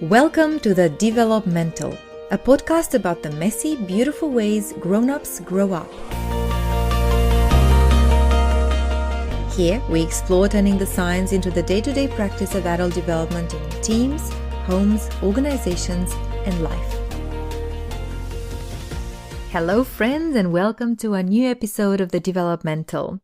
Welcome to the Developmental, a podcast about the messy, beautiful ways grown-ups grow up. Here, we explore turning the science into the day-to-day practice of adult development in teams, homes, organizations, and life. Hello, friends, and welcome to a new episode of the Developmental.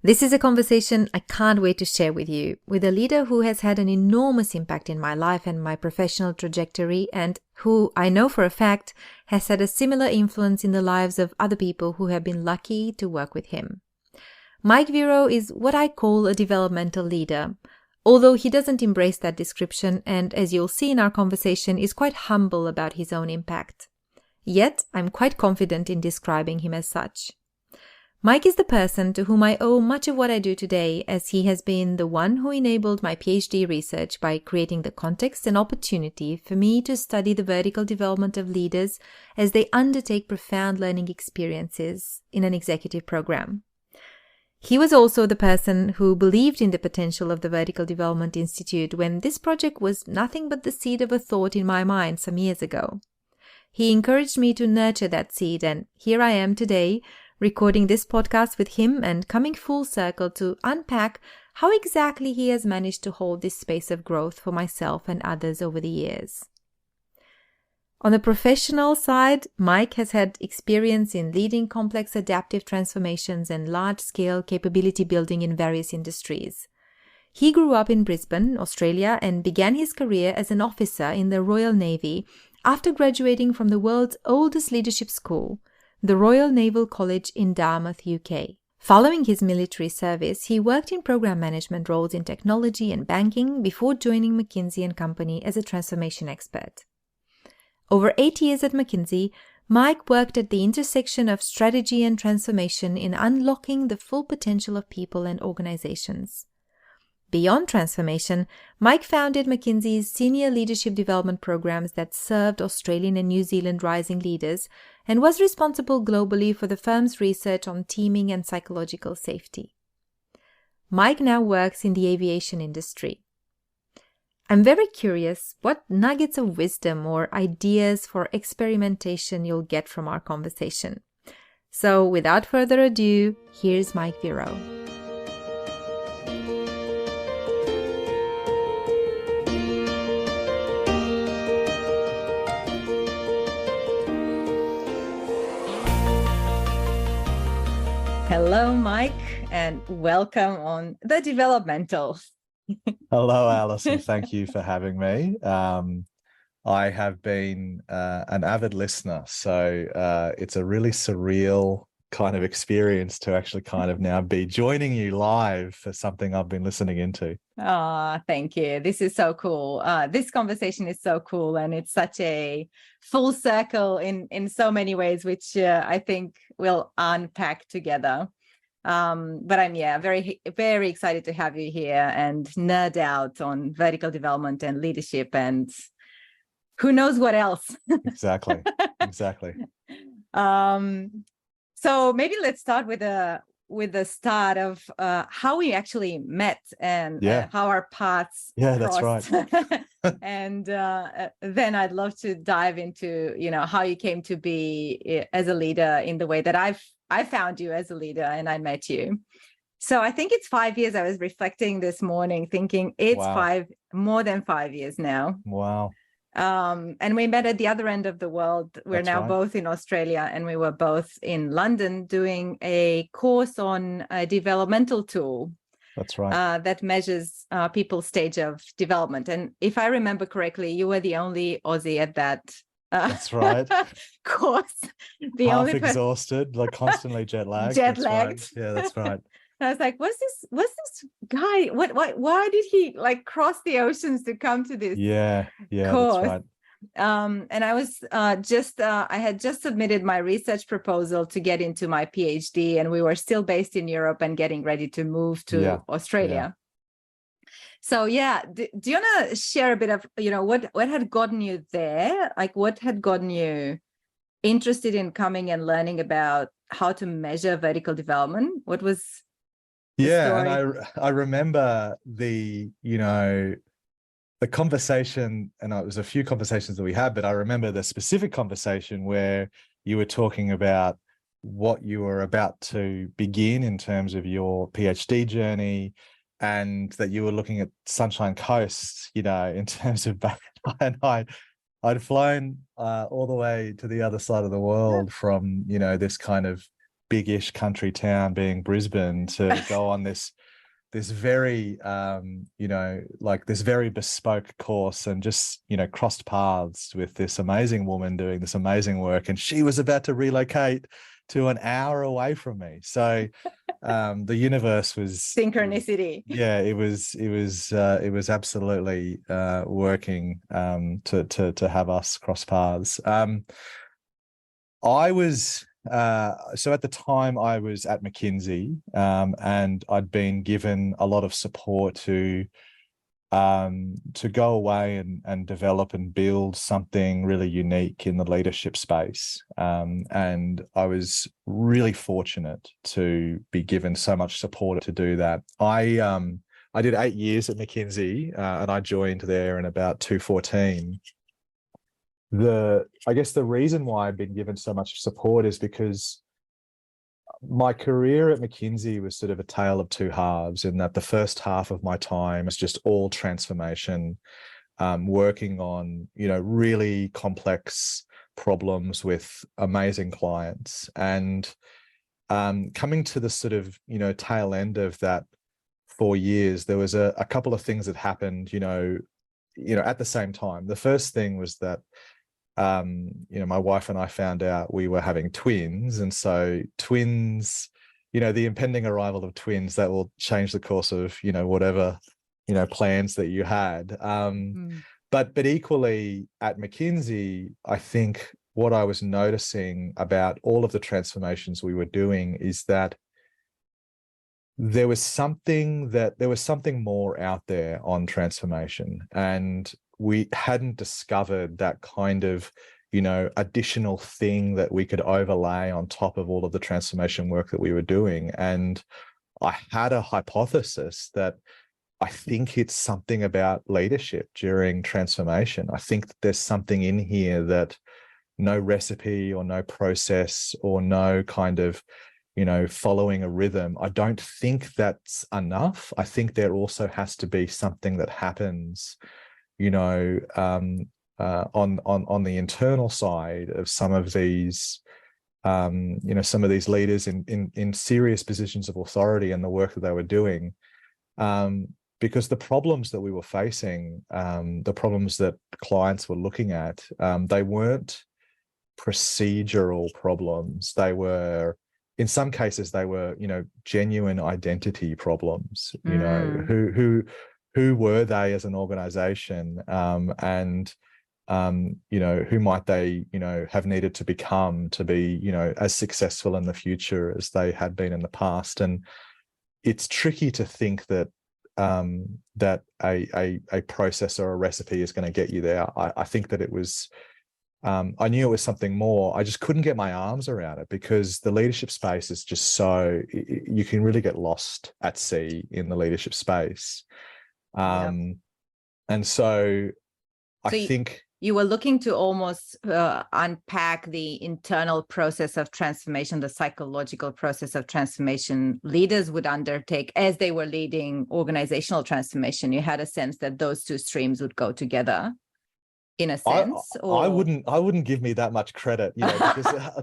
This is a conversation I can't wait to share with you, with a leader who has had an enormous impact in my life and my professional trajectory, and who I know for a fact has had a similar influence in the lives of other people who have been lucky to work with him. Mike Vierow is what I call a developmental leader, although he doesn't embrace that description and, as you'll see in our conversation, is quite humble about his own impact. Yet, I'm quite confident in describing him as such. Mike is the person to whom I owe much of what I do today, as he has been the one who enabled my PhD research by creating the context and opportunity for me to study the vertical development of leaders as they undertake profound learning experiences in an executive program. He was also the person who believed in the potential of the Vertical Development Institute when this project was nothing but the seed of a thought in my mind some years ago. He encouraged me to nurture that seed, and here I am today, recording this podcast with him and coming full circle to unpack how exactly he has managed to hold this space of growth for myself and others over the years. On the professional side, Mike has had experience in leading complex adaptive transformations and large-scale capability building in various industries. He grew up in Brisbane, Australia, and began his career as an officer in the Royal Navy after graduating from the world's oldest leadership school, the Royal Naval College in Dartmouth, UK. Following his military service, he worked in program management roles in technology and banking before joining McKinsey & Company as a transformation expert. Over 8 years at McKinsey, Mike worked at the intersection of strategy and transformation in unlocking the full potential of people and organizations. Beyond transformation, Mike founded McKinsey's senior leadership development programs that served Australian and New Zealand rising leaders and was responsible globally for the firm's research on teaming and psychological safety. Mike now works in the aviation industry. I'm very curious what nuggets of wisdom or ideas for experimentation you'll get from our conversation. So without further ado, here's Mike Vierow. Hello, Mike, and welcome on the Developmental. Hello, Alison. Thank you for having me. I have been an avid listener, so it's a really surreal kind of experience to actually kind of now be joining you live for something I've been listening into. Oh, thank you. This is so cool. This conversation is so cool, and it's such a full circle in so many ways, which I think we'll unpack together. But I'm very, very excited to have you here and nerd out on vertical development and leadership and who knows what else. Exactly. So maybe let's start with the start of how we actually met and how our paths crossed. That's right. And then I'd love to dive into how you came to be as a leader in the way that I found you as a leader and I met you. So I think it's 5 years. I was reflecting this morning thinking it's more than 5 years now. Wow. And we met at the other end of the world. We're now both in Australia, and we were both in London doing a course on a developmental tool. That's right. That measures people's stage of development. And if I remember correctly, you were the only Aussie at that that's right. course. Half exhausted, like constantly jet lagged. Right. Yeah, that's right. I was like, what's this guy? Why did he cross the oceans to come to this course? That's right. And I was I had just submitted my research proposal to get into my PhD, and we were still based in Europe and getting ready to move to Australia. So do you want to share a bit of what had gotten you there? Like, what had gotten you interested in coming and learning about how to measure vertical development? What was the story? And I remember the the conversation, and it was a few conversations that we had, but I remember the specific conversation where you were talking about what you were about to begin in terms of your PhD journey, and that you were looking at Sunshine Coast, you know, in terms of, and I'd flown all the way to the other side of the world from, you know, this kind of big-ish country town being Brisbane to go on this very you know, like this very bespoke course, and just, you know, crossed paths with this amazing woman doing this amazing work, and she was about to relocate to an hour away from me. So the universe was synchronicity. Yeah, it was absolutely working to have us cross paths. I was so at the time I was at McKinsey, and I'd been given a lot of support to go away and develop and build something really unique in the leadership space. And I was really fortunate to be given so much support to do that. I did 8 years at McKinsey, and I joined there in about 2014. I guess the reason why I've been given so much support is because my career at McKinsey was sort of a tale of two halves, in that the first half of my time is just all transformation, working on, you know, really complex problems with amazing clients. And coming to the sort of, you know, tail end of that 4 years, there was a couple of things that happened, you know, at the same time. The first thing was that you know, my wife and I found out we were having twins. And so twins, you know, the impending arrival of twins, that will change the course of, you know, whatever, you know, plans that you had. But equally at McKinsey, I think what I was noticing about all of the transformations we were doing is that there was something more out there on transformation, and we hadn't discovered that kind of, you know, additional thing that we could overlay on top of all of the transformation work that we were doing. And I had a hypothesis that I think it's something about leadership during transformation. I think that there's something in here that no recipe or no process or no kind of, you know, following a rhythm, I don't think that's enough. I think there also has to be something that happens, you know, on the internal side of some of these, you know, some of these leaders in serious positions of authority and the work that they were doing, because the problems that we were facing, the problems that clients were looking at, they weren't procedural problems. They were, in some cases, they were, you know, genuine identity problems. You know, who were they as an organization, and you know, who might they, you know, have needed to become to be, you know, as successful in the future as they had been in the past. And it's tricky to think that that a process or a recipe is going to get you there. I think that it was, I knew it was something more. I just couldn't get my arms around it, because the leadership space is just so, you can really get lost at sea in the leadership space. And so I think you were looking to almost unpack the internal process of transformation, the psychological process of transformation leaders would undertake as they were leading organizational transformation. You had a sense that those two streams would go together, in a sense. I wouldn't give me that much credit, you know,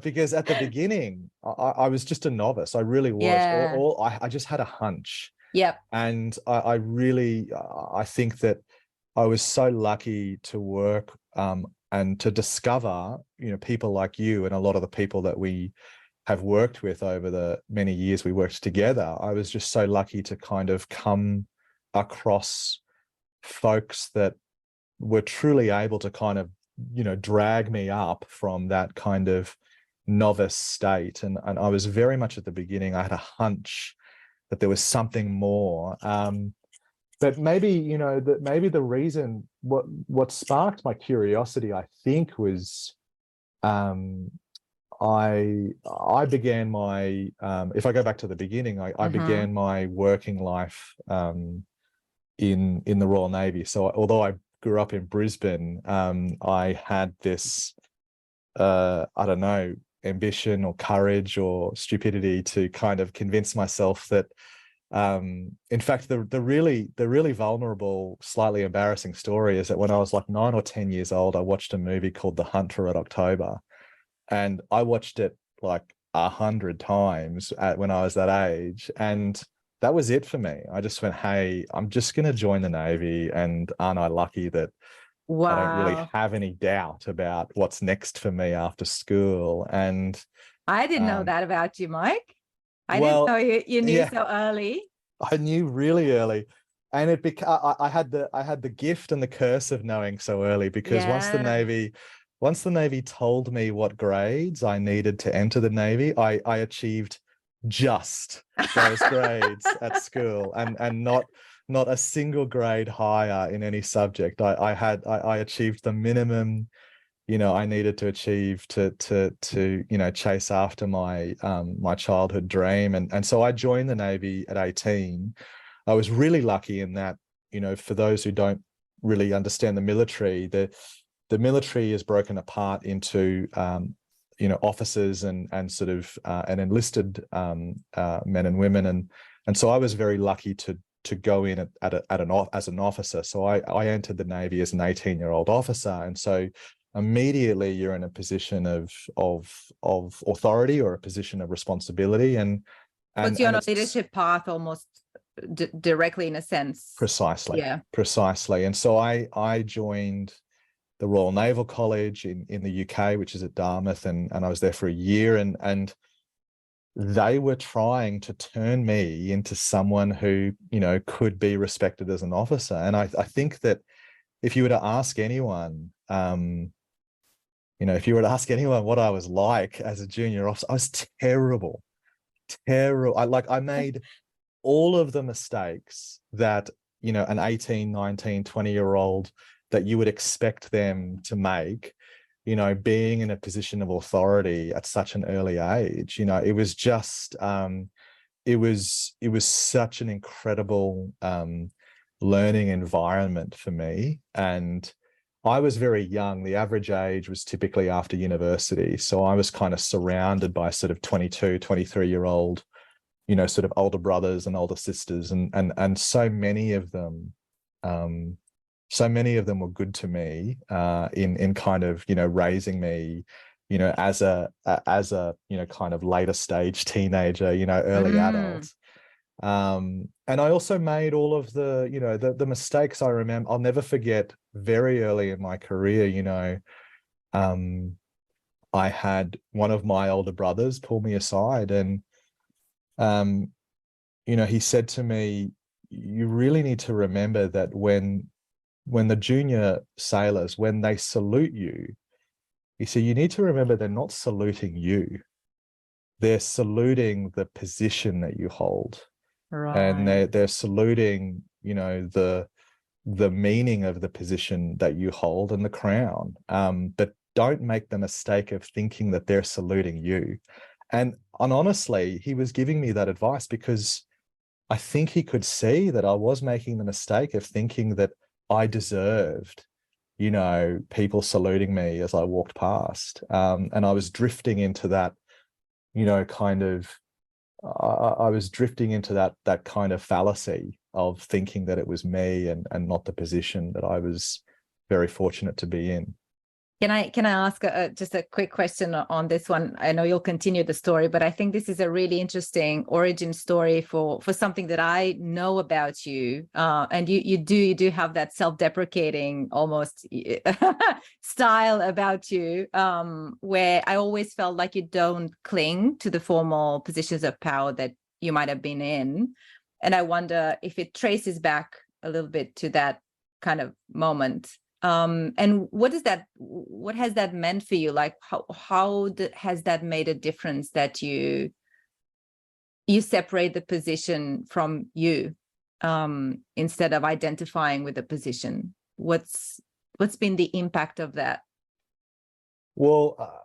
because at the beginning I was just a novice. I really was. Yeah. I just had a hunch. Yep. And I think that I was so lucky to work and to discover, you know, people like you and a lot of the people that we have worked with over the many years we worked together. I was just so lucky to kind of come across folks that were truly able to kind of, you know, drag me up from that kind of novice state. And I was very much at the beginning, I had a hunch that there was something more. But maybe, you know, that maybe the reason, what sparked my curiosity, I think, was I began my, if I go back to the beginning, I began my working life in the Royal Navy. So although grew up in Brisbane, I had this, I don't know, ambition or courage or stupidity to kind of convince myself that, in fact, the really vulnerable, slightly embarrassing story is that when I was like 9 or 10 years old, I watched a movie called The Hunt for Red October, and I watched it like 100 times when I was that age, and that was it for me. I just went, hey, I'm just going to join the Navy, and aren't I lucky that I don't really Wow. have any doubt about what's next for me after school. And I didn't know that about you, Mike. I didn't know well, you knew yeah, so early. I knew really early, and I had the gift and the curse of knowing so early, because Yeah. once the Navy told me what grades I needed to enter the Navy, I achieved just those grades at school, and not a single grade higher in any subject. I achieved the minimum, I needed to achieve to chase after my childhood dream. And so I joined the Navy at 18. I was really lucky in that, for those who don't really understand the military, the military is broken apart into officers and sort of and enlisted men and women, and so I was very lucky to go in as an officer. So I entered the Navy as an 18-year-old officer, and so immediately you're in a position of authority, or a position of responsibility, and Puts you on a it's leadership path almost directly, in a sense. precisely. Yeah. And so I joined the Royal Naval College in the UK, which is at Dartmouth, and I was there for a year, and they were trying to turn me into someone who, could be respected as an officer. And I think that if you were to ask anyone, if you were to ask anyone what I was like as a junior officer, I was terrible. I made all of the mistakes that, an 18, 19, 20-year-old that you would expect them to make, being in a position of authority at such an early age. It was just, it was such an incredible learning environment for me. And I was very young. The average age was typically after university. So I was kind of surrounded by sort of 22, 23-year-old, sort of older brothers and older sisters. And so many of them, were good to me in kind of, raising me, as a kind of later stage teenager, early adult. And I also made all of the mistakes. I remember, I'll never forget, very early in my career, I had one of my older brothers pull me aside, and he said to me, you really need to remember that when the junior sailors, when they salute you, he said, you need to remember they're not saluting you. They're saluting the position that you hold. Right. And they're saluting, the meaning of the position that you hold and the crown. But don't make the mistake of thinking that they're saluting you. And honestly, he was giving me that advice because I think he could see that I was making the mistake of thinking that I deserved, people saluting me as I walked past. And I was drifting into that, kind of, I was drifting into that kind of fallacy of thinking that it was me and not the position that I was very fortunate to be in. Can I ask just a quick question on this one? I know you'll continue the story, but I think this is a really interesting origin story for something that I know about you. And you do have that self-deprecating almost style about you, where I always felt like you don't cling to the formal positions of power that you might have been in. And I wonder if it traces back a little bit to that kind of moment. And what has that meant for you? Like, how has that made a difference that you separate the position from you, instead of identifying with the position? What's been the impact of that? Well,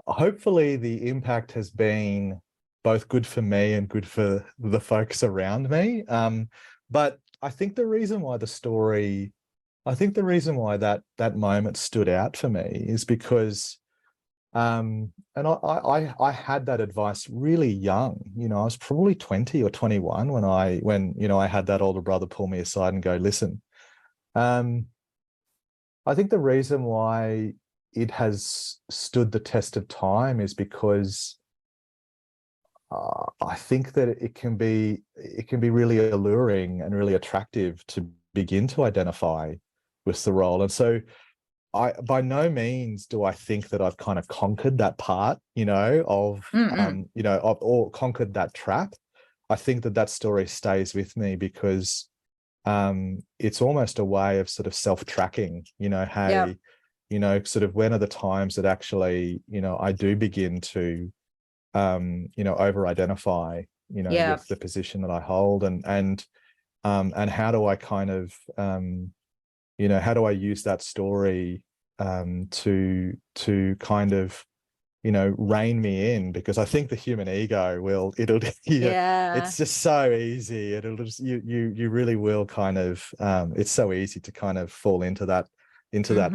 hopefully the impact has been both good for me and good for the folks around me. But I think the reason why the story I think the reason why that moment stood out for me is because and I had that advice really young. You know, I was probably 20 or 21 when you know, I had that older brother pull me aside and go, listen, um, I think the reason why it has stood the test of time is because I think that it can be really alluring and really attractive to begin to identify with the role. And so I, by no means do I think that I've kind of conquered that part, you know, of, you know, or conquered that trap. I think that story stays with me because it's almost a way of sort of self-tracking, you know, Yeah. hey, you know, sort of when are the times that actually, you know, I do begin to, you know, over-identify, you know, Yeah. with the position that I hold, and how do I kind of, you know, how do I use that story to kind of, you know, rein me in? Because I think the human ego it'll yeah, Yeah. it's just so easy. It'll just you really will kind of it's so easy to kind of fall into that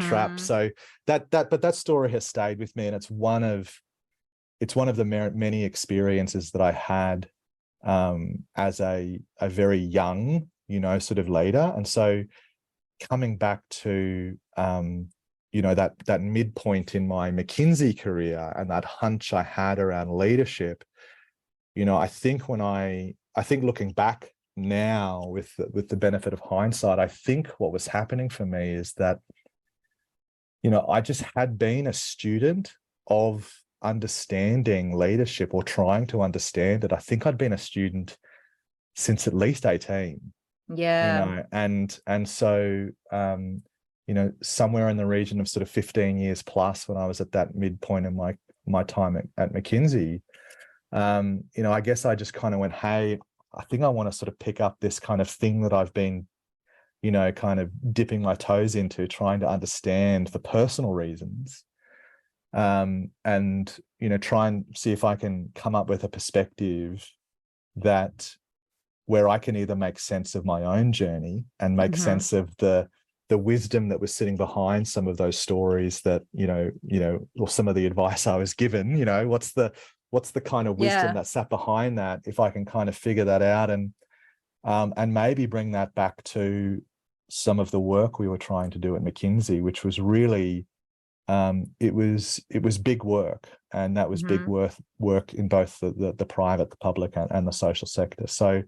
trap. So that story has stayed with me, and it's one of the many experiences that I had as a very young, you know, sort of leader. And so coming back to you know, that midpoint in my McKinsey career and that hunch I had around leadership, you know, I think looking back now with the benefit of hindsight, I think what was happening for me is that, you know, I just had been a student of understanding leadership, or trying to understand it. I think I'd been a student since at least 18, you Yeah. know, and so you know, somewhere in the region of sort of 15 years plus, when I was at that midpoint in my time at McKinsey, you know, I guess I just kind of went, hey, I think I want to sort of pick up this kind of thing that I've been, you know, kind of dipping my toes into, trying to understand the personal reasons, and, you know, try and see if I can come up with a perspective that where I can either make sense of my own journey and make sense of the wisdom that was sitting behind some of those stories that, you know, or some of the advice I was given, you know, what's the kind of wisdom Yeah. that sat behind that, if I can kind of figure that out, and maybe bring that back to some of the work we were trying to do at McKinsey, which was really, it was big work, and that was big work in both the private, the public, and the social sector. So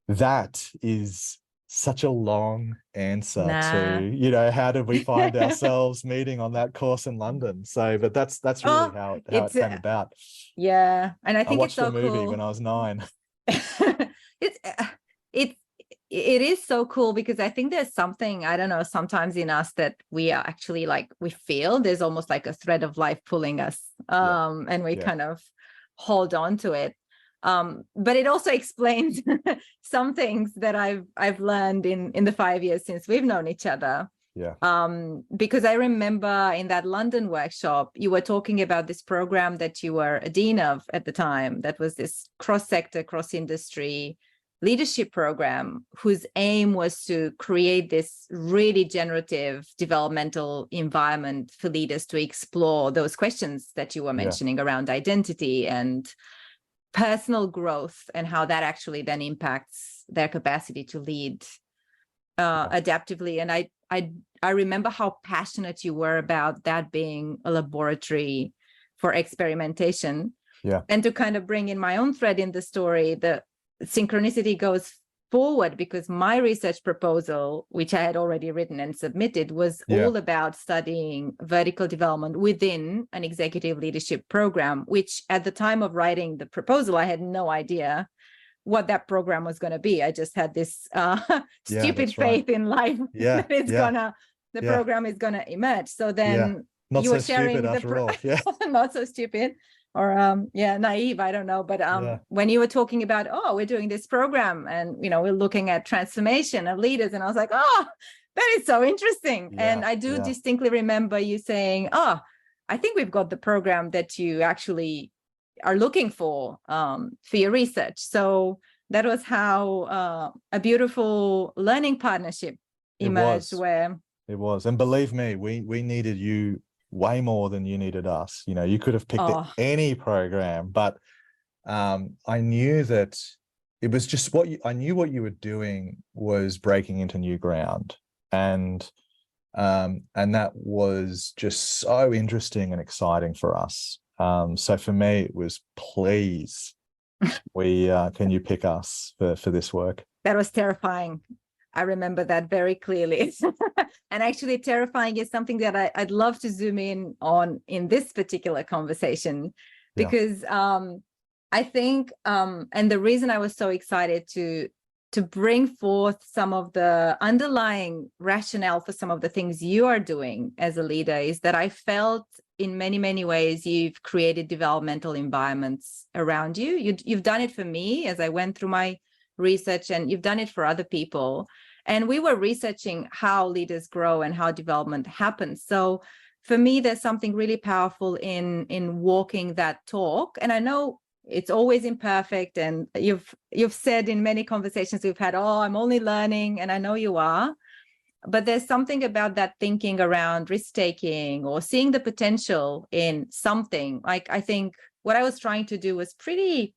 that is such a long answer Nah. to, you know, how did we find ourselves meeting on that course in London? So, but that's really Oh, how it it's came about. yeah, and I I think it's watched a so movie when cool. I was 9. It's it it is so cool because I think there's something, I don't know, sometimes in us that we are actually like, we feel there's almost like a thread of life pulling us, Yeah, and we yeah, kind of hold on to it. But it also explains some things that I've learned in the 5 years since we've known each other. yeah, Because I remember in that London workshop, you were talking about this program that you were a dean of at the time. That was this cross-sector, cross-industry leadership program whose aim was to create this really generative developmental environment for leaders to explore those questions that you were yeah, mentioning around identity and personal growth, and how that actually then impacts their capacity to lead adaptively. And I remember how passionate you were about that being a laboratory for experimentation. yeah, And to kind of bring in my own thread in the story, the synchronicity goes forward because my research proposal, which I had already written and submitted, was yeah, all about studying vertical development within an executive leadership program, which at the time of writing the proposal, I had no idea what that program was going to be. I just had this yeah. stupid That's right. faith in life Yeah, that it's yeah, gonna, the yeah, program is gonna emerge. So yeah. then Not you were so stupid sharing after all. Yeah, not so stupid, or yeah, naive, I don't know. But yeah, when you were talking about, oh, we're doing this program and, you know, we're looking at transformation of leaders, and I was like, oh, that is so interesting. yeah, And I do yeah. distinctly remember you saying, oh, I think we've got the program that you actually are looking for your research. So that was how a beautiful learning partnership It emerged, was. where It was. And believe me, we needed you way more than you needed us. You know, you could have picked any program, but I knew that it was just I knew what you were doing was breaking into new ground. And that was just so interesting and exciting for us. So for me, it was, please, can you pick us for this work? That was terrifying. I remember that very clearly. And actually, terrifying is something that I'd love to zoom in on in this particular conversation, because I think, and the reason I was so excited to bring forth some of the underlying rationale for some of the things you are doing as a leader is that I felt in many, many ways you've created developmental environments around you. You've done it for me as I went through my research, and you've done it for other people. And we were researching how leaders grow and how development happens. So for me, there's something really powerful in walking that talk. And I know it's always imperfect. And you've said in many conversations we've had, oh, I'm only learning. And I know you are. But there's something about that thinking around risk-taking or seeing the potential in something. Like, I think what I was trying to do was pretty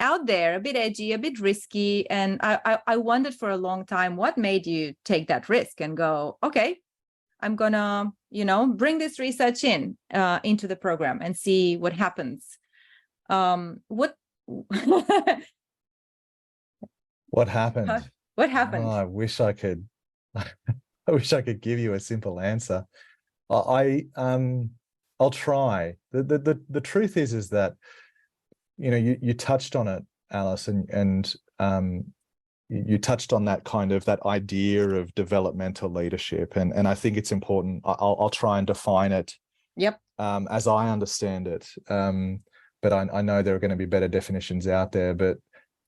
out there, a bit edgy, a bit risky. And I wondered for a long time, what made you take that risk and go, okay, I'm gonna, bring this research into the program and see what happens. What happened? What happened? Oh, I wish I could give you a simple answer. I'll try. The truth is that, you touched on it, Alice, and you touched on that kind of that idea of developmental leadership, and I think it's important. I'll try and define it. Yep. As I understand it, but I know there are going to be better definitions out there. But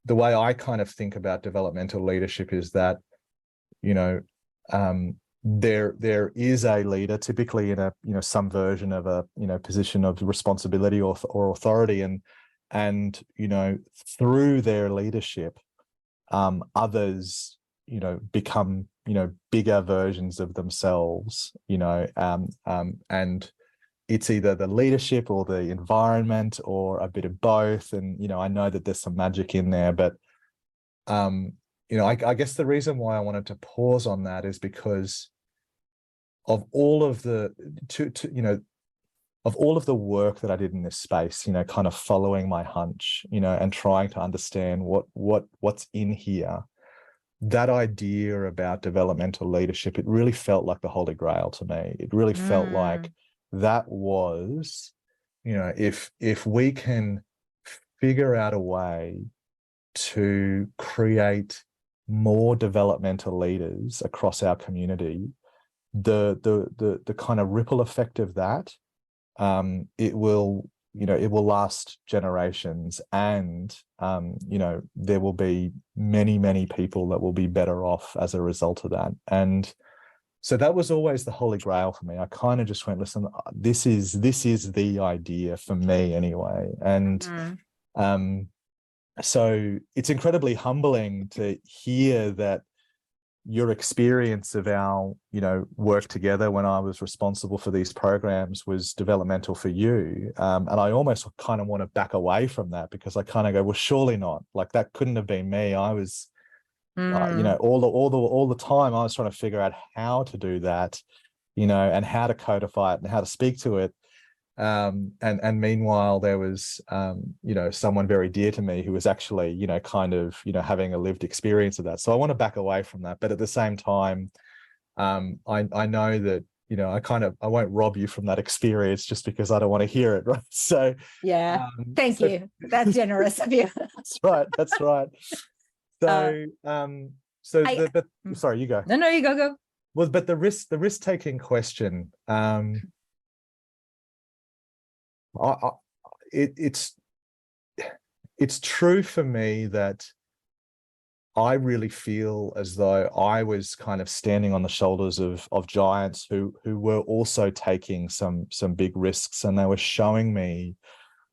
the way I kind of think about developmental leadership is that, there is a leader typically in a some version of a position of responsibility or authority, and through their leadership, others become bigger versions of themselves, and it's either the leadership or the environment or a bit of both. And I know that there's some magic in there, but I guess the reason why I wanted to pause on that is because of all of the of all of the work that I did in this space, kind of following my hunch, and trying to understand what's in here. That idea about developmental leadership, it really felt like the Holy Grail to me. It really felt like that was, if we can figure out a way to create more developmental leaders across our community, the kind of ripple effect of that, it will last generations, and there will be many people that will be better off as a result of that. And so that was always the Holy Grail for me. I kind of just went, listen, this is the idea for me anyway. And so it's incredibly humbling to hear that your experience of our, work together when I was responsible for these programs was developmental for you. And I almost kind of want to back away from that, because I kind of go, well, surely not. Like, that couldn't have been me. I was, all the time I was trying to figure out how to do that, and how to codify it and how to speak to it. And meanwhile, there was, someone very dear to me who was actually, kind of, having a lived experience of that. So I want to back away from that. But at the same time, I know that, I won't rob you from that experience just because I don't want to hear it. Right. So, yeah, thank you. That's generous of you. That's right. So, sorry, you go. No, you go. Well, but the risk-taking question, it's true for me that I really feel as though I was kind of standing on the shoulders of giants who were also taking some big risks, and they were showing me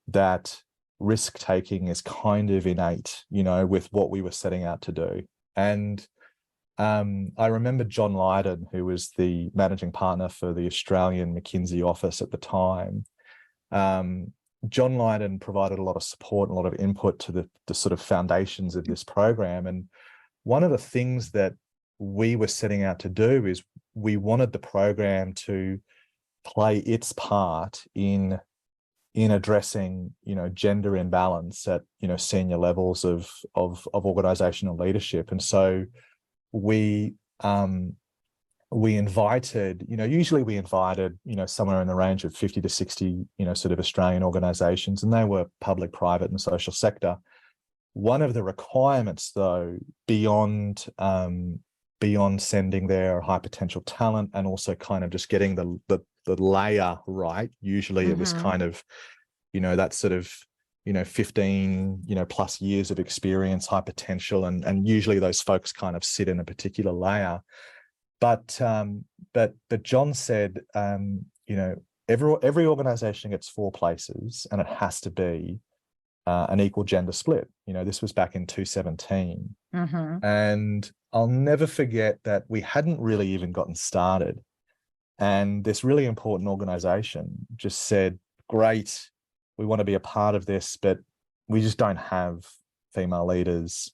that risk-taking is kind of innate, with what we were setting out to do. And I remember John Lydon, who was the managing partner for the Australian McKinsey office at the time. John Lydon provided a lot of support and a lot of input to the sort of foundations of this program. And one of the things that we were setting out to do is we wanted the program to play its part in addressing, gender imbalance at, senior levels of organizational leadership. And so we invited, usually we invited, somewhere in the range of 50 to 60, sort of Australian organizations, and they were public, private, and social sector. One of the requirements, though, beyond sending their high potential talent and also kind of just getting the layer right, usually it was kind of, that sort of, 15, plus years of experience, high potential, and usually those folks kind of sit in a particular layer. But John said, every organization gets 4 places, and it has to be an equal gender split. This was back in 2017. And I'll never forget that we hadn't really even gotten started. And this really important organization just said, great, we want to be a part of this, but we just don't have female leaders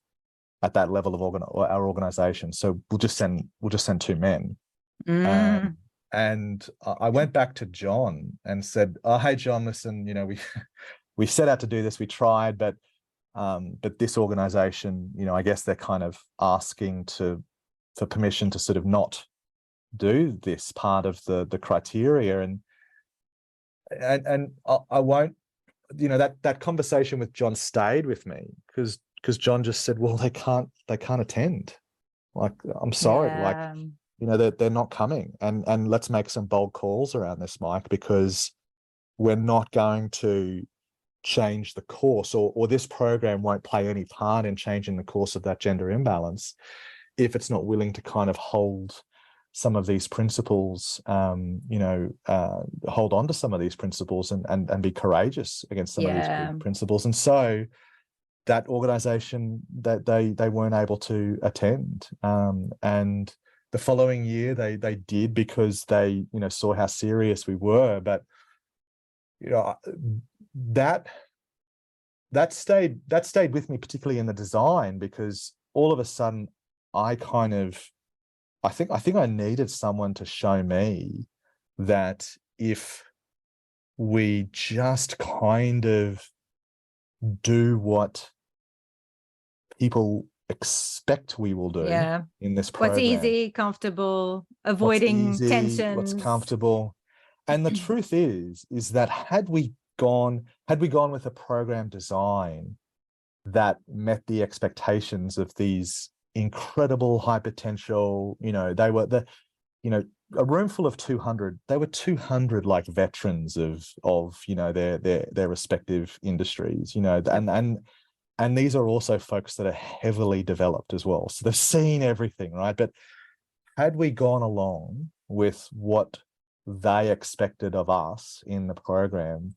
at that level of our organization. So we'll just send 2 men. And I went back to John and said, oh, hey, John, listen, we set out to do this, we tried, but this organization, I guess they're kind of asking for permission to sort of not do this part of the criteria. And I won't, that conversation with John stayed with me because John just said, well, they can't attend. Like, I'm sorry, they're not coming. And let's make some bold calls around this, Mike, because we're not going to change the course, or this program won't play any part in changing the course of that gender imbalance if it's not willing to kind of hold some of these principles, hold on to some of these principles and be courageous against some of these principles. And so that organization, that they weren't able to attend. And the following year they did, because they, saw how serious we were. But, that stayed with me, particularly in the design, because all of a sudden I think I needed someone to show me that if we just kind of do what people expect we will do in this program. What's easy, comfortable, avoiding tensions. What's comfortable. And the truth is that had we gone with a program design that met the expectations of these incredible high potential, they were a room full of 200, they were 200 like veterans of their respective industries, and these are also folks that are heavily developed as well. So they've seen everything, right? But had we gone along with what they expected of us in the program,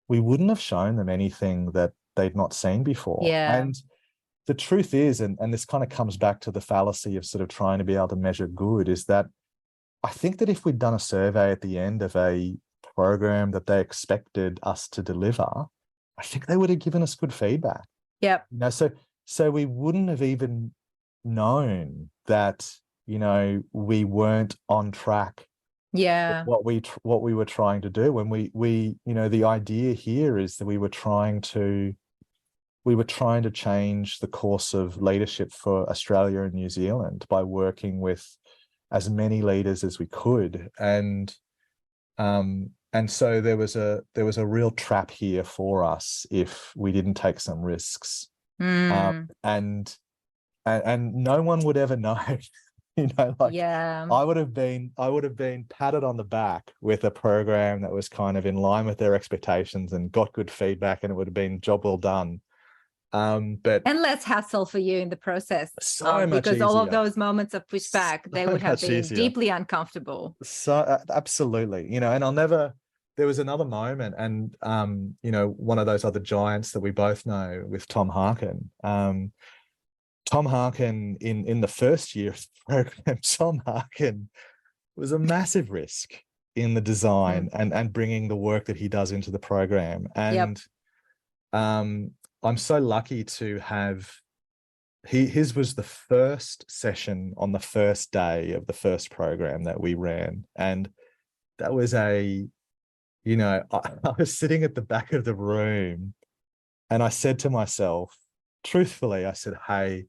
we wouldn't have shown them anything that they'd not seen before. And the truth is, and this kind of comes back to the fallacy of sort of trying to be able to measure good, is that I think that if we'd done a survey at the end of a program that they expected us to deliver, I think they would have given us good feedback. So we wouldn't have even known that, we weren't on track. What we were trying to do. When we the idea here is that we were trying to change the course of leadership for Australia and New Zealand by working with as many leaders as we could. And so there was a real trap here for us if we didn't take some risks. And no one would ever know. I would have been patted on the back with a program that was kind of in line with their expectations and got good feedback, and it would have been job well done. And less hassle for you in the process, so much because easier. all of those moments of pushback, they would have been easier. Deeply uncomfortable. So absolutely, and there was another moment, and one of those other giants that we both know with Tom Harkin, Tom Harkin in the first year of the program, Tom Harkin was a massive risk in the design and bringing the work that he does into the program. And I'm so lucky to have, his was the first session on the first day of the first program that we ran. And that was I was sitting at the back of the room and I said to myself, truthfully, I said, hey,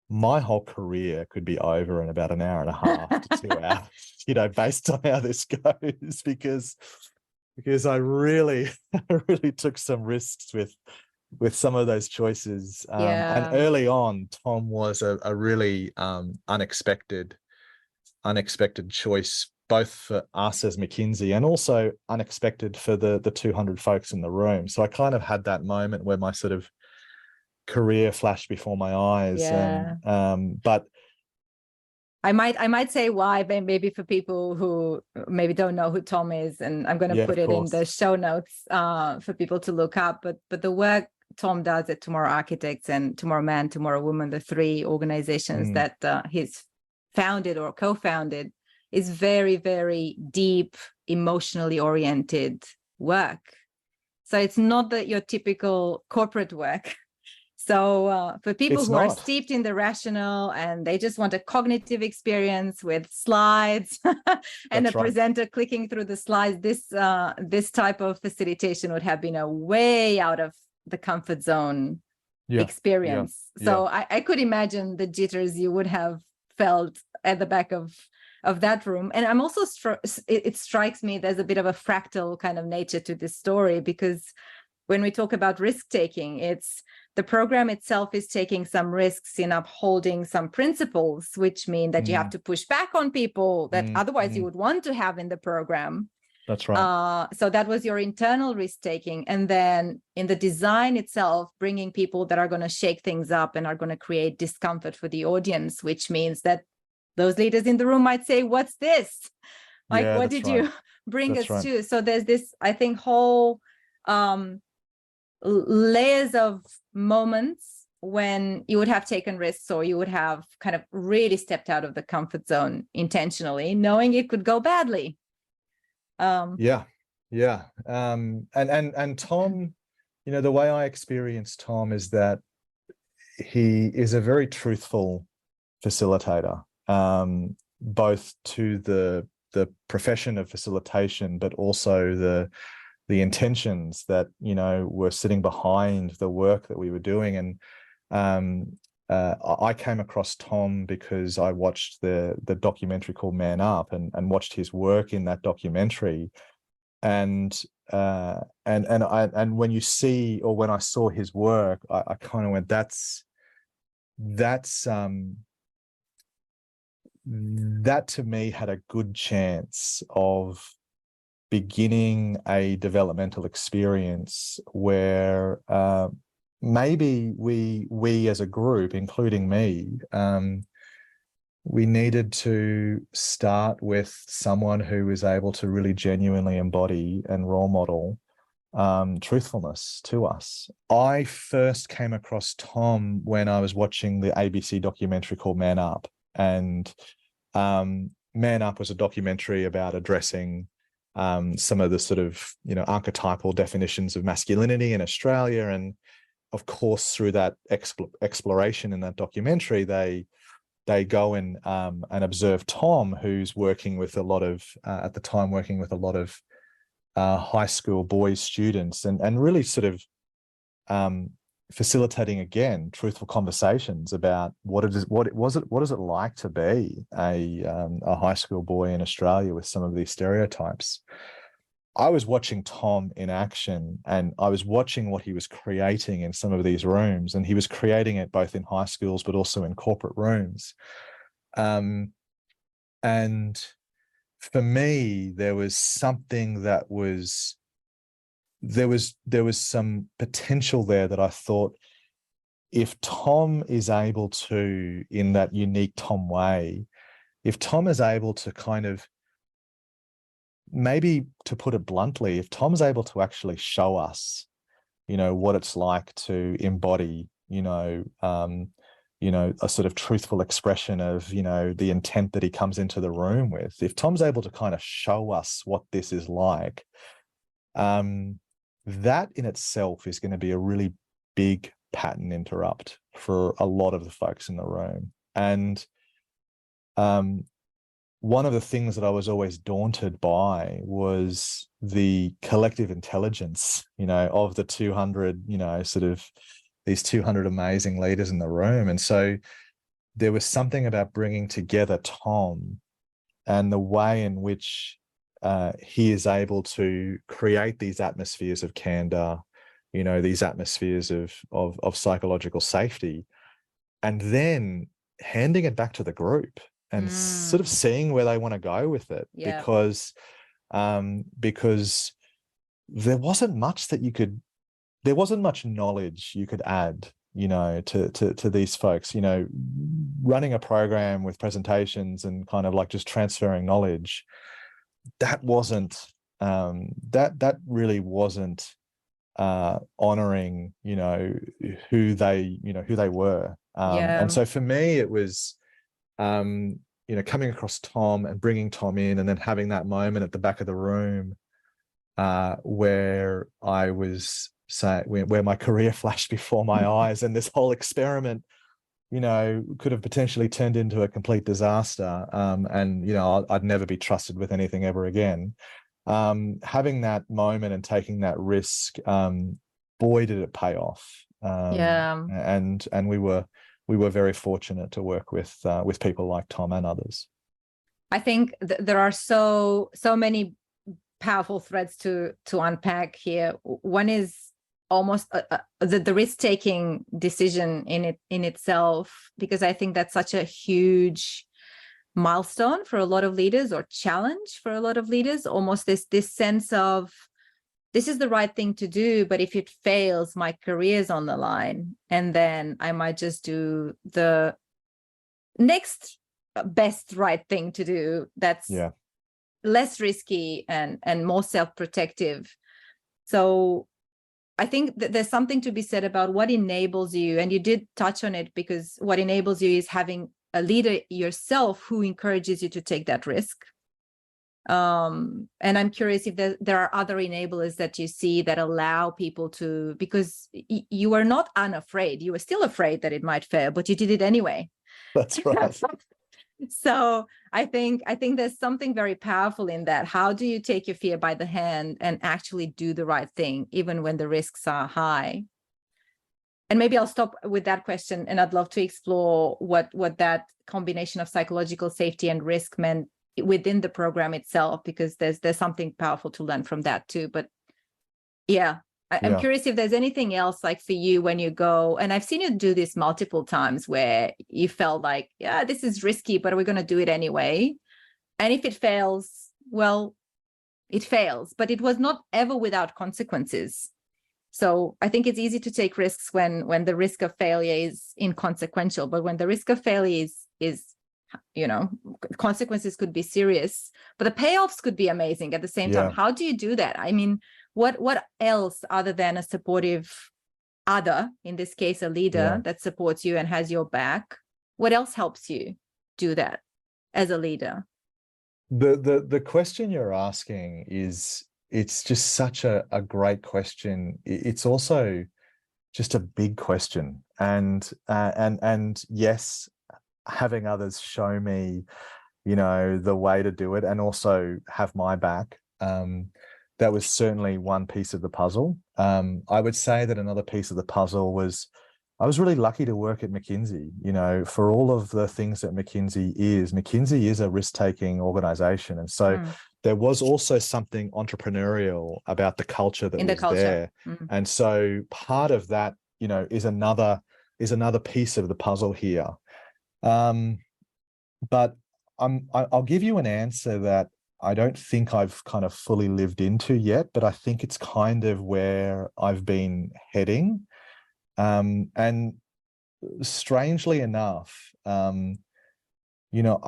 my whole career could be over in about an hour and a half to 2 hours, based on how this goes, because I really took some risks with some of those choices. And early on, Tom was a really unexpected choice, both for us as McKinsey and also unexpected for the 200 folks in the room. So I kind of had that moment where my sort of career flashed before my eyes. But I might say why, but maybe for people who maybe don't know who Tom is, and I'm going to put it in the show notes for people to look up. But the work Tom does at Tomorrow Architects and Tomorrow Man, Tomorrow Woman, the three organizations that he's founded or co-founded, is very, very deep, emotionally oriented work. So it's not that your typical corporate work. So for people who are steeped in the rational and they just want a cognitive experience with slides and a presenter clicking through the slides, this type of facilitation would have been a way out of the comfort zone experience. So I could imagine the jitters you would have felt at the back of that room. And I'm also it strikes me there's a bit of a fractal kind of nature to this story, because when we talk about risk taking, it's the program itself is taking some risks in upholding some principles, which mean that you have to push back on people that otherwise you would want to have in the program. That's right. So that was your internal risk taking. And then in the design itself, bringing people that are going to shake things up and are going to create discomfort for the audience, which means that those leaders in the room might say, what's this? Like, what did you bring us to? So there's this, I think, whole layers of moments when you would have taken risks or you would have kind of really stepped out of the comfort zone intentionally, knowing it could go badly. And Tom, the way I experience Tom is that he is a very truthful facilitator, both to the profession of facilitation, but also the intentions that were sitting behind the work that we were doing. And I came across Tom because I watched the documentary called Man Up and watched his work in that documentary. And when you see, or when I saw his work, I kind of went, that to me had a good chance of beginning a developmental experience where maybe we as a group, including me, we needed to start with someone who is able to really genuinely embody and role model truthfulness to us. I first came across Tom when I was watching the ABC documentary called Man Up. And Man Up was a documentary about addressing some of the sort of, archetypal definitions of masculinity in Australia. And of course, through that exploration in that documentary, they go and observe Tom, who's working with a lot of, at the time, working with a lot of high school boys students and really sort of facilitating, again, truthful conversations about what does it like to be a high school boy in Australia with some of these stereotypes. I was watching Tom in action, and I was watching what he was creating in some of these rooms, and he was creating it both in high schools but also in corporate rooms. And for me, there was something that was there was some potential there that I thought, if Tom is able to, in that unique Tom way, if Tom is able to kind of, maybe to put it bluntly, if Tom's able to actually show us, what it's like to embody, a sort of truthful expression of, the intent that he comes into the room with. If Tom's able to kind of show us what this is like, that in itself is going to be a really big pattern interrupt for a lot of the folks in the room. And one of the things that I was always daunted by was the collective intelligence, of the 200, sort of these 200 amazing leaders in the room. And so there was something about bringing together Tom and the way in which he is able to create these atmospheres of candor, these atmospheres of psychological safety, and then handing it back to the group and sort of seeing where they want to go with it. Yeah. Because there wasn't much there wasn't much knowledge you could add, to these folks. Running a program with presentations and kind of like just transferring knowledge, that wasn't that really wasn't honoring, who they were. And so for me, it was, coming across Tom and bringing Tom in, and then having that moment at the back of the room where I was saying, where my career flashed before my eyes, and this whole experiment, could have potentially turned into a complete disaster. And, I'd never be trusted with anything ever again. Having that moment and taking that risk, boy, did it pay off. And we were very fortunate to work with people like Tom and others. I think there are so many powerful threads to unpack here. One is almost the risk-taking decision in itself, because I think that's such a huge milestone for a lot of leaders, or challenge for a lot of leaders. Almost this sense of, this is the right thing to do, but if it fails, my career's on the line, and then I might just do the next best right thing to do that's less risky and more self-protective. So I think that there's something to be said about what enables you, and you did touch on it, because what enables you is having a leader yourself who encourages you to take that risk. And I'm curious if there are other enablers that you see that allow people to, because you are not unafraid, you were still afraid that it might fail, but you did it anyway. That's right. So I think there's something very powerful in that. How do you take your fear by the hand and actually do the right thing, even when the risks are high? And maybe I'll stop with that question, and I'd love to explore what that combination of psychological safety and risk meant within the program itself, because there's something powerful to learn from that too. But I'm curious if there's anything else, like for you, when you go, and I've seen you do this multiple times, where you felt like, this is risky, but we're going to do it anyway. And if it fails, well, it fails, but it was not ever without consequences. So I think it's easy to take risks when the risk of failure is inconsequential, but when the risk of failure is consequences could be serious, but the payoffs could be amazing at the same time. How do you do that? I mean, what else other than a supportive other, in this case, a leader that supports you and has your back, what else helps you do that as a leader? The question you're asking it's just such a great question. It's also just a big question. And yes, having others show me, the way to do it, and also have my back, that was certainly one piece of the puzzle. I would say that another piece of the puzzle was, I was really lucky to work at McKinsey. For all of the things that McKinsey is a risk-taking organization. And so there was also something entrepreneurial about the culture that was there. And so part of that, is another piece of the puzzle here. But I'll give you an answer that I don't think I've kind of fully lived into yet, but I think it's kind of where I've been heading. And strangely enough, I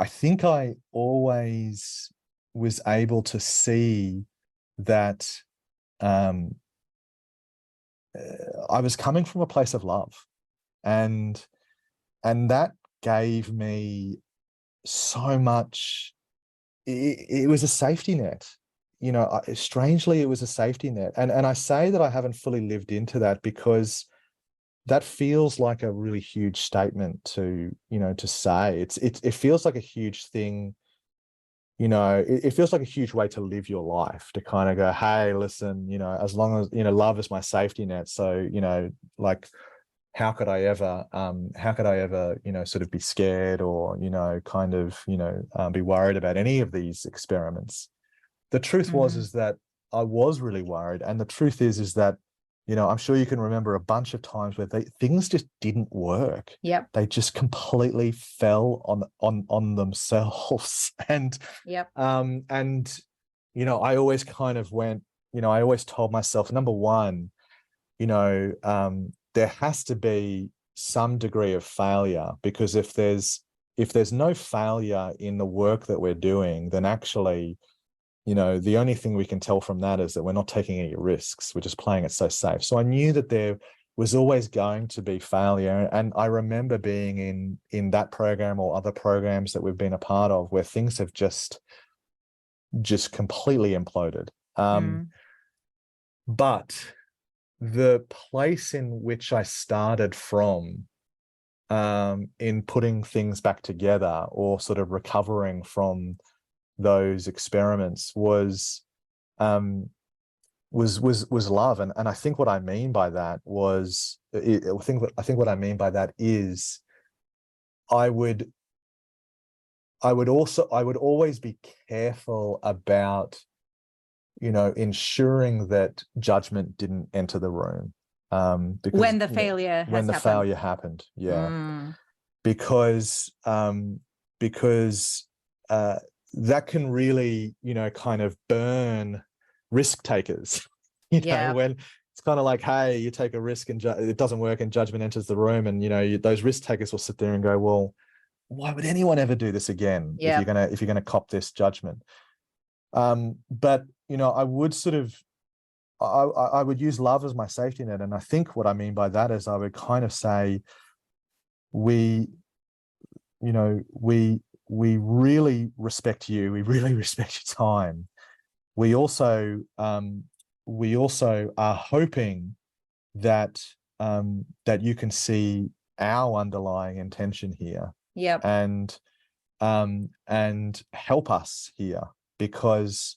think I always was able to see that I was coming from a place of love, and that gave me so much. It was a safety net. You know, strangely, it was a safety net. And I say that I haven't fully lived into that because that feels like a really huge statement to, you know, to say. It feels like a huge thing. You know, it feels like a huge way to live your life, to kind of go, hey, listen, you know, as long as, you know, love is my safety net. So, you know, like, how could I ever, you know, sort of be scared or, you know, kind of, you know, be worried about any of these experiments? The truth was, is that I was really worried. And the truth is that, you know, I'm sure you can remember a bunch of times where things just didn't work. Yep. They just completely fell on themselves. And, and, you know, I always kind of went, you know, I always told myself, number one, you know, there has to be some degree of failure, because if there's no failure in the work that we're doing, then actually, you know, the only thing we can tell from that is that we're not taking any risks. We're just playing it so safe. So I knew that there was always going to be failure. And I remember being in that program or other programs that we've been a part of where things have just completely imploded. But the place in which I started from, in putting things back together or sort of recovering from those experiments was love. And I think what I mean by that was, I think what I mean by that is I would always be careful about, you know, ensuring that judgment didn't enter the room. Because when the failure happened. Yeah. Because that can really, you know, kind of burn risk takers. You know, when it's kind of like, hey, you take a risk and it doesn't work and judgment enters the room, and, you know, those risk takers will sit there and go, well, why would anyone ever do this again if you're gonna cop this judgment? But, you know, I would sort of, I would use love as my safety net. And I think what I mean by that is I would kind of say, we really respect you. We really respect your time. We also are hoping that that you can see our underlying intention here. And help us here, because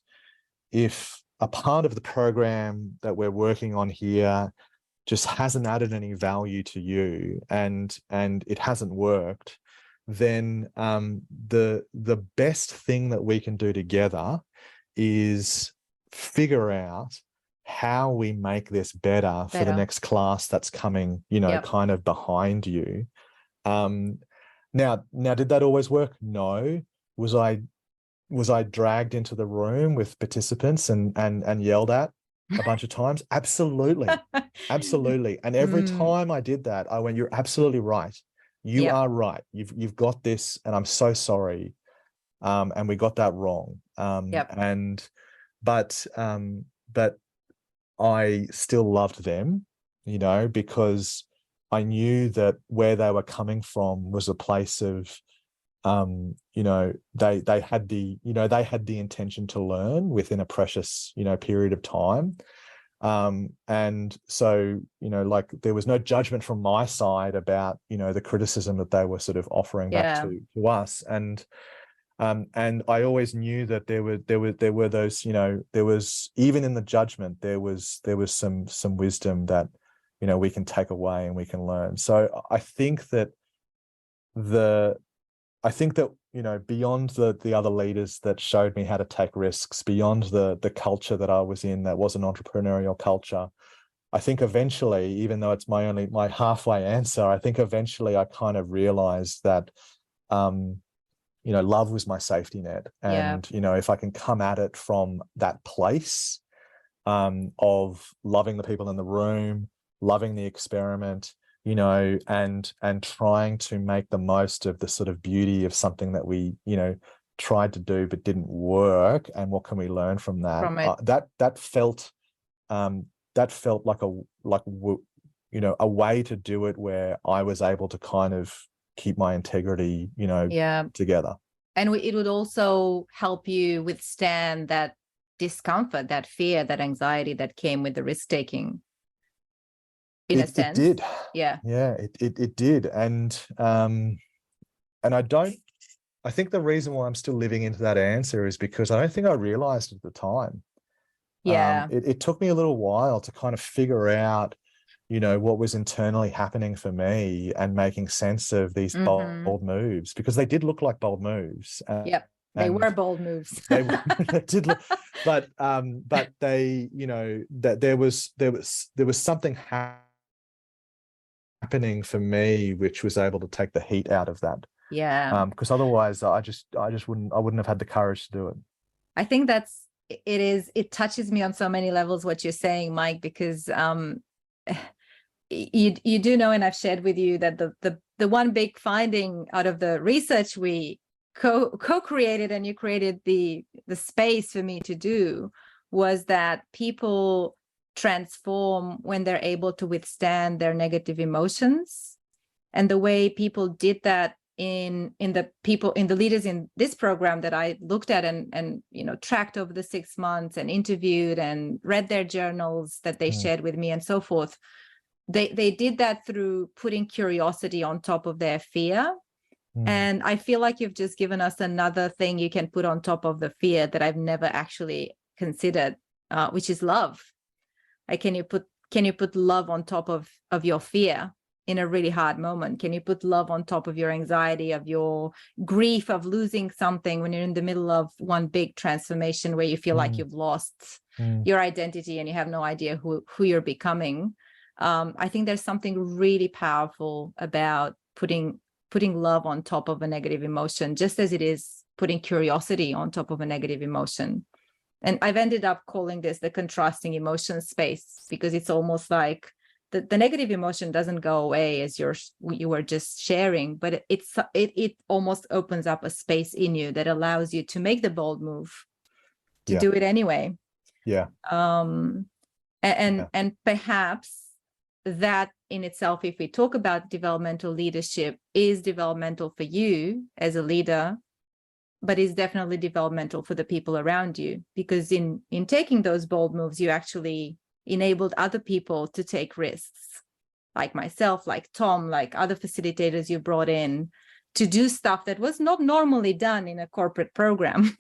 if a part of the program that we're working on here just hasn't added any value to you and it hasn't worked, then the best thing that we can do together is figure out how we make this better for the next class that's coming, you know, kind of behind you. Now, did that always work? No. Was I dragged into the room with participants and yelled at a bunch of times? Absolutely. Absolutely. And every time I did that, I went, you're absolutely right. You are right. You've got this, and I'm so sorry. And we got that wrong. But I still loved them, you know, because I knew that where they were coming from was a place of, you know, they had the intention to learn within a precious, you know, period of time. And so, you know, like, there was no judgment from my side about, you know, the criticism that they were sort of offering back to us. And I always knew that there were those, you know, there was, even in the judgment, there was some wisdom that, you know, we can take away and we can learn. So I think that you know, beyond the other leaders that showed me how to take risks, beyond the culture that I was in, that was an entrepreneurial culture, I think eventually, even though it's my halfway answer, I think eventually I kind of realized that, you know, love was my safety net. And, you know, if I can come at it from that place, of loving the people in the room, loving the experiment, you know, and trying to make the most of the sort of beauty of something that we, you know, tried to do but didn't work, and what can we learn from that? That felt like a way to do it where I was able to kind of keep my integrity, Yeah. together. And it would also help you withstand that discomfort, that fear, that anxiety that came with the risk taking. In a sense, it did. Yeah. It did, and I think the reason why I'm still living into that answer is because I don't think I realized at the time. Yeah. It took me a little while to kind of figure out, what was internally happening for me and making sense of these bold moves, because they did look like bold moves. Yep. They were bold moves. they did look, but they, that there was something happening for me which was able to take the heat out of that. Yeah. Because otherwise I wouldn't have had the courage to do it. I think it touches me on so many levels what you're saying, Mike, because you do know, and I've shared with you, that the one big finding out of the research we co-created, and you created the space for me to do, was that people transform when they're able to withstand their negative emotions. And the way people did that in the leaders in this program that I looked at and tracked over the 6 months and interviewed and read their journals that they shared with me and so forth, they did that through putting curiosity on top of their fear. And I feel like you've just given us another thing you can put on top of the fear that I've never actually considered, which is love. Like, can you put love on top of your fear in a really hard moment? Can you put love on top of your anxiety, of your grief of losing something, when you're in the middle of one big transformation where you feel like you've lost your identity and you have no idea who you're becoming? I think there's something really powerful about putting love on top of a negative emotion, just as it is putting curiosity on top of a negative emotion. And I've ended up calling this the contrasting emotion space, because it's almost like the negative emotion doesn't go away as you were just sharing, but it almost opens up a space in you that allows you to make the bold move, to do it anyway. Yeah. And perhaps that in itself, if we talk about developmental leadership, is developmental for you as a leader, but is definitely developmental for the people around you, because in taking those bold moves, you actually enabled other people to take risks, like myself, like Tom, like other facilitators you brought in, to do stuff that was not normally done in a corporate program.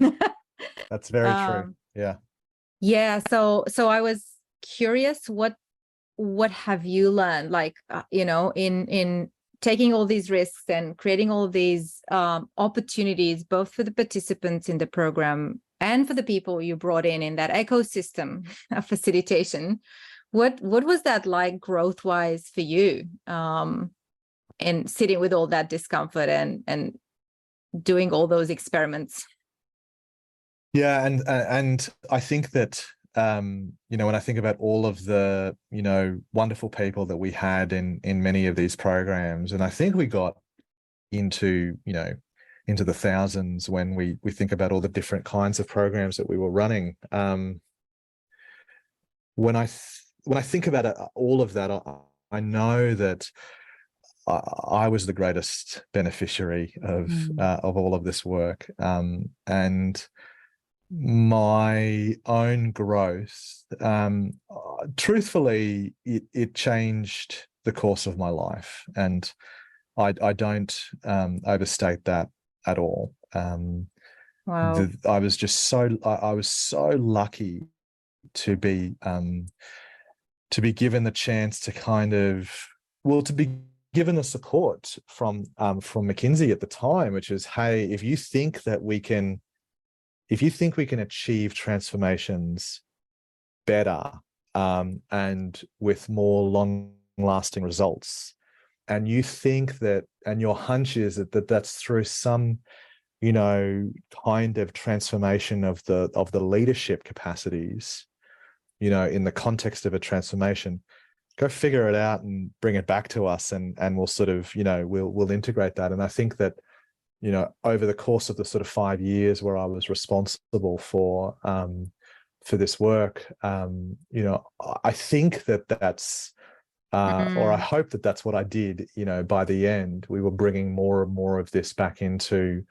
That's very true. Yeah. So I was curious, what have you learned, like, in taking all these risks and creating all these opportunities, both for the participants in the program and for the people you brought in that ecosystem of facilitation? What was that like growth-wise for you, in sitting with all that discomfort and doing all those experiments? Yeah, and I think that when I think about all of the wonderful people that we had in many of these programs, and I think we got into the thousands when we think about all the different kinds of programs that we were running. When I think about all of that, I know that I was the greatest beneficiary of all of this work, and my own growth. Truthfully, it changed the course of my life, and I don't overstate that at all. Wow. I was so lucky to be given the chance to to be given the support from McKinsey at the time, which is, hey, if you think we can achieve transformations better and with more long-lasting results, and you think that, and your hunch is that that's through some kind of transformation of the leadership capacities, in the context of a transformation, go figure it out and bring it back to us, and we'll sort of we'll integrate that. And I think that over the course of the sort of 5 years where I was responsible for this work, I think that's or I hope that that's what I did. You know, by the end, we were bringing more and more of this back into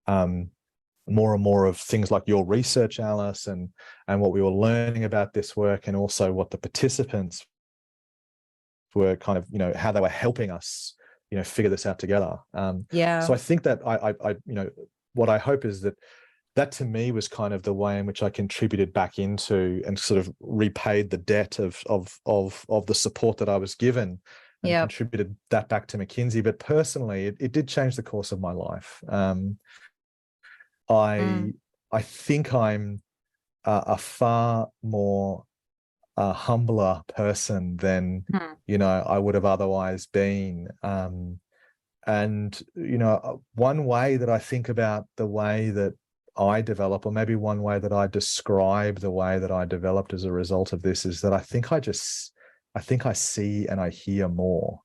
more and more of things like your research, Alice, and what we were learning about this work, and also what the participants were kind of, you know, how they were helping us, you know, figure this out together. So I think that I you know, what I hope is that to me was kind of the way in which I contributed back into and sort of repaid the debt of the support that I was given, and contributed that back to McKinsey. But personally, it did change the course of my life. I think I'm a far more humbler person than you know I would have otherwise been. And you know, one way that I think about the way that I develop, or maybe one way that I describe the way that I developed as a result of this, is that I think I see and I hear more.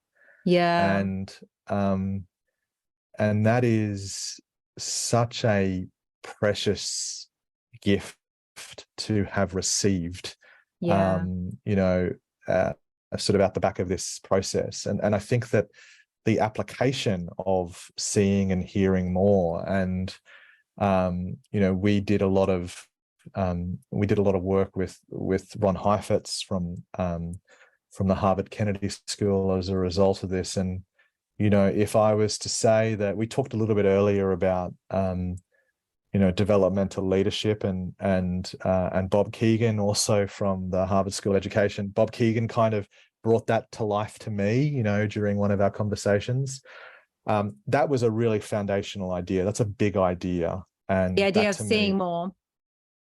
And that is such a precious gift to have received. You know, sort of at the back of this process, and I think that the application of seeing and hearing more, and you know, we did a lot of work with Ron Heifetz from the Harvard Kennedy School as a result of this. And you know, if I was to say that, we talked a little bit earlier about you know, developmental leadership, and Bob Keegan, also from the Harvard School of Education. Bob Keegan kind of brought that to life to me, you know, during one of our conversations. That was a really foundational idea. That's a big idea. And the idea of seeing more.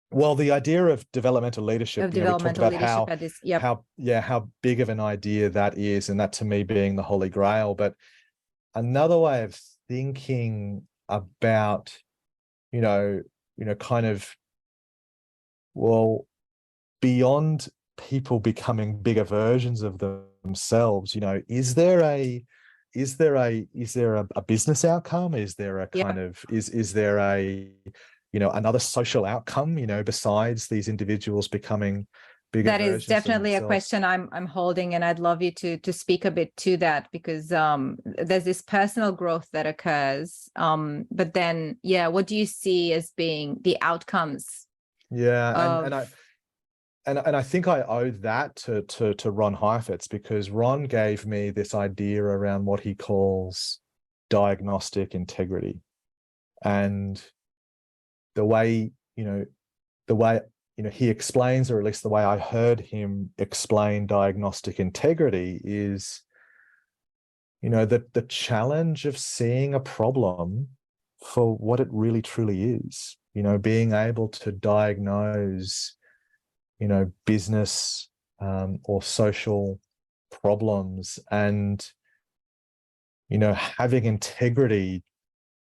Well, the idea of developmental leadership, you know, we talked about how big of an idea that is, and that to me being the Holy Grail. But another way of thinking about, you know, kind of, well, beyond people becoming bigger versions of themselves, you know, is there a business outcome? Is there a kind of, is there a, you know, another social outcome, you know, besides these individuals becoming bigger versions? That is definitely a question I'm holding, and I'd love you to speak a bit to that, because there's this personal growth that occurs, but then what do you see as being the outcomes? And I think I owe that to Ron Heifetz, because Ron gave me this idea around what he calls diagnostic integrity. And the way he explains, or at least the way I heard him explain diagnostic integrity, is, you know, that the challenge of seeing a problem for what it really truly is, you know, being able to diagnose, you know, business or social problems, and, you know, having integrity,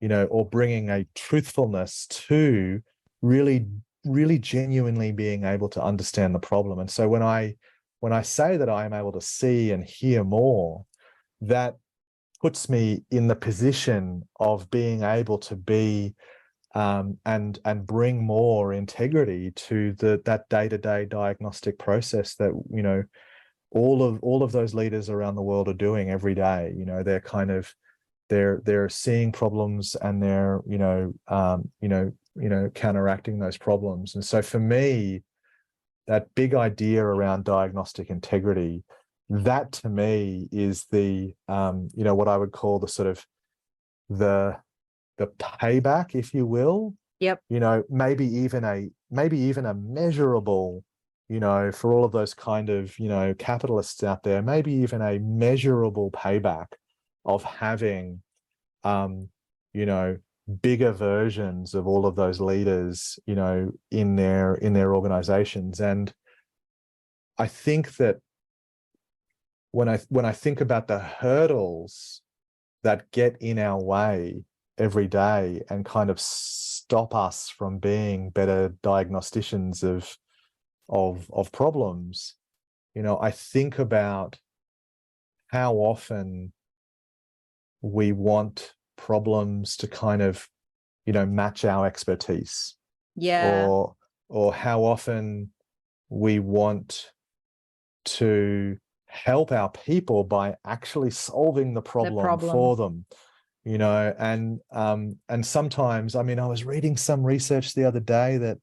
you know, or bringing a truthfulness to really genuinely being able to understand the problem. And so when I say that I am able to see and hear more, that puts me in the position of being able to be and bring more integrity to that day-to-day diagnostic process that, you know, all of those leaders around the world are doing every day. You know, they're kind of, they're seeing problems, and they're, counteracting those problems. And so for me, that big idea around diagnostic integrity, that to me is the, what I would call the sort of the payback, if you will. Yep. You know, maybe even a measurable, you know, for all of those kind of, you know, capitalists out there, maybe even a measurable payback of having, bigger versions of all of those leaders, you know, in their organizations. And I think that when I think about the hurdles that get in our way every day and kind of stop us from being better diagnosticians of problems, you know, I think about how often we want problems to kind of, you know, match our expertise. Yeah. Or how often we want to help our people by actually solving the problem for them, you know. And sometimes, I mean, I was reading some research the other day that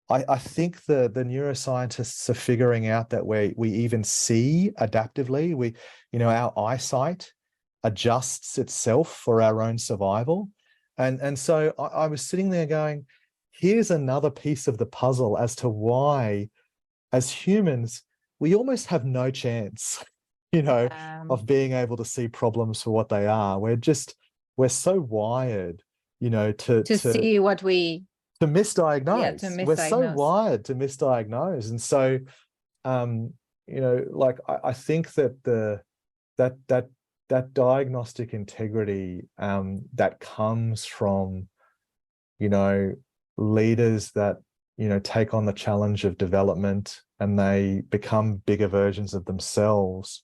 I think the neuroscientists are figuring out that we even see adaptively. We, you know, our eyesight adjusts itself for our own survival. And so I was sitting there going, here's another piece of the puzzle as to why, as humans, we almost have no chance, you know, of being able to see problems for what they are. We're so wired, you know, to see what we... to misdiagnose. Yeah, to misdiagnose. We're so wired to misdiagnose. And so, you know, like I think that that diagnostic integrity that comes from, you know, leaders that, you know, take on the challenge of development and they become bigger versions of themselves.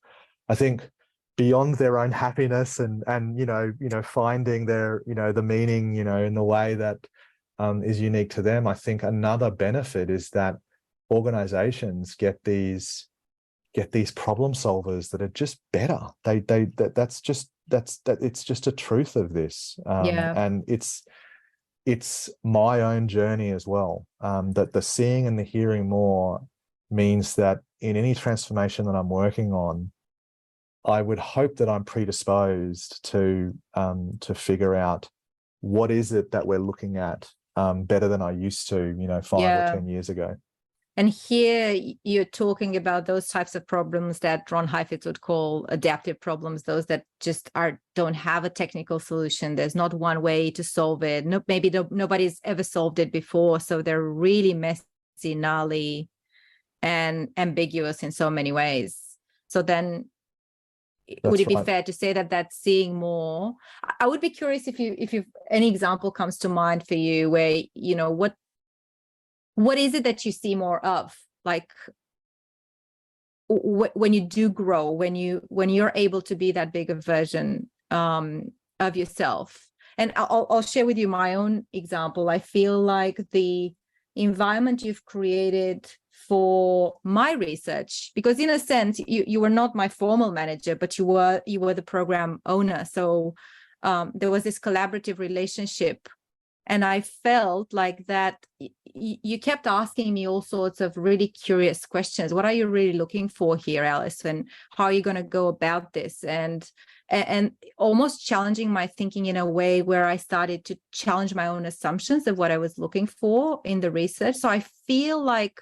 I think beyond their own happiness and you know finding their, you know, the meaning, you know, in the way that is unique to them. I think another benefit is that organizations get these problem solvers that are just better. It's just a truth of this. And it's my own journey as well. That the seeing and the hearing more means that in any transformation that I'm working on, I would hope that I'm predisposed to figure out what is it that we're looking at better than I used to, you know, 5 or 10 years ago. And here you're talking about those types of problems that Ron Heifetz would call adaptive problems, those that just don't have a technical solution. There's not one way to solve it. Nobody's ever solved it before. So they're really messy, gnarly, and ambiguous in so many ways. So then would it be fair to say that that's seeing more? I would be curious if you any example comes to mind for you where, you know, what is it that you see more of? Like when you do grow, when you're able to be that bigger version of yourself. And I'll share with you my own example. I feel like the environment you've created for my research, because in a sense you were not my formal manager, but you were the program owner. So there was this collaborative relationship. And I felt like that you kept asking me all sorts of really curious questions. What are you really looking for here, Alice? And how are you going to go about this? And almost challenging my thinking in a way where I started to challenge my own assumptions of what I was looking for in the research. So I feel like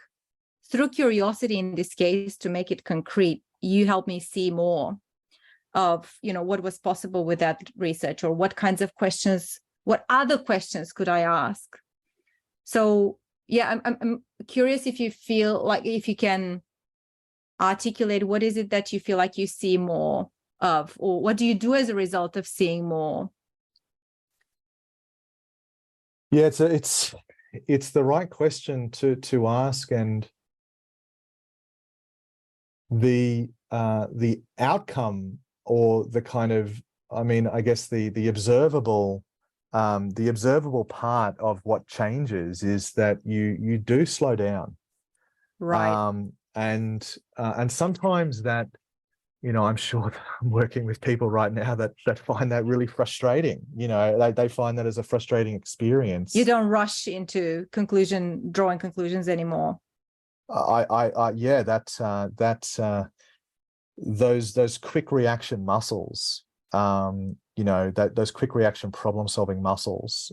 through curiosity in this case, to make it concrete, you helped me see more of, you know, what was possible with that research, or what kinds of questions, what other questions could I ask? So yeah, I'm curious if you feel like, if you can articulate, what is it that you feel like you see more of, or what do you do as a result of seeing more? Yeah, it's the right question to ask, and the outcome, or the kind of, I mean, I guess the observable part of what changes is that you do slow down, right? And sometimes that, you know, I'm sure that I'm working with people right now that find that really frustrating. You know, they find that as a frustrating experience. You don't rush into drawing conclusions anymore. Yeah, those quick reaction muscles, you know, those quick reaction problem solving muscles,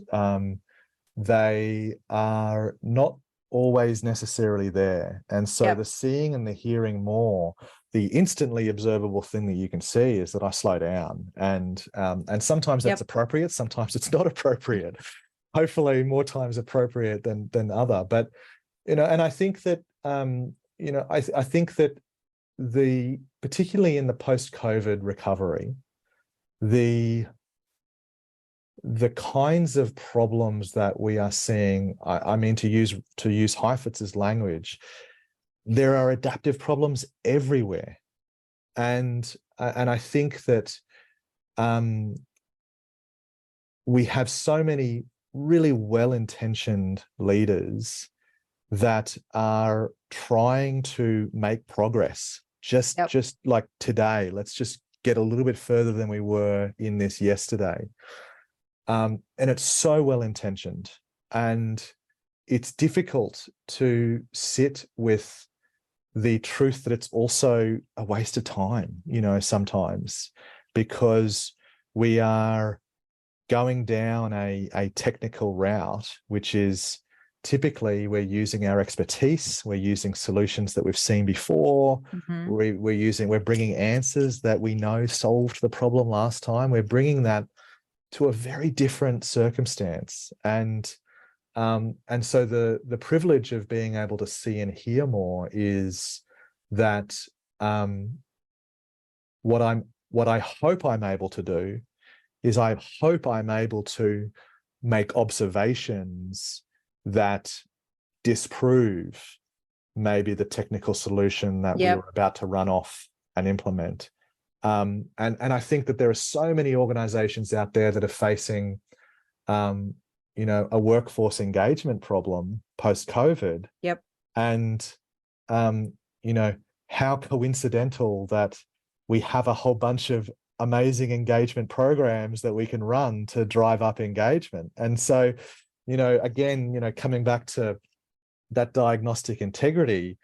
they are not always necessarily there. And so the seeing and the hearing more, the instantly observable thing that you can see is that I slow down, and sometimes that's appropriate, sometimes it's not appropriate. Hopefully more times appropriate than other. But, you know, and I think that, you know, I think that particularly in the post-COVID recovery, the kinds of problems that we are seeing, I mean, to use Heifetz's language, there are adaptive problems everywhere. And I think that we have so many really well-intentioned leaders that are trying to make progress just like today. Let's just get a little bit further than we were in this yesterday. And it's so well intentioned, and it's difficult to sit with the truth that it's also a waste of time, sometimes, because we are going down a technical route, which is typically we're using our expertise, we're using solutions that we've seen before, we're bringing answers that we know solved the problem last time. We're bringing that to a very different circumstance, and so the privilege of being able to see and hear more is that what I hope I'm able to do is I hope I'm able to make observations that disprove maybe the technical solution that we were about to run off and implement. And I think that there are so many organizations out there that are facing a workforce engagement problem post-COVID. Yep. And how coincidental that we have a whole bunch of amazing engagement programs that we can run to drive up engagement. And so, again, coming back to that diagnostic integrity,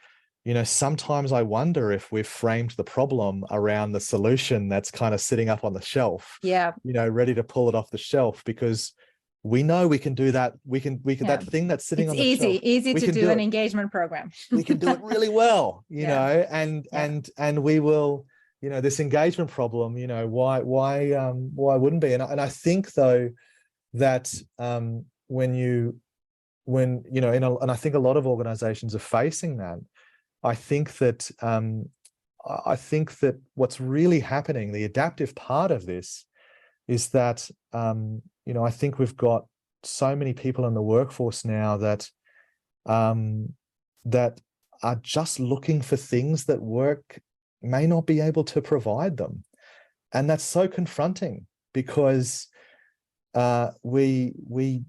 sometimes I wonder if we've framed the problem around the solution that's kind of sitting up on the shelf, ready to pull it off the shelf, because we know we can do that. We can that thing that's sitting on the shelf. It's easy to do an engagement program. We can do it really well, and we will, this engagement problem, why wouldn't be? And I think though that and I think a lot of organizations are facing that. I think that what's really happening, the adaptive part of this, is that I think we've got so many people in the workforce now that that are just looking for things that work may not be able to provide them, and that's so confronting, because we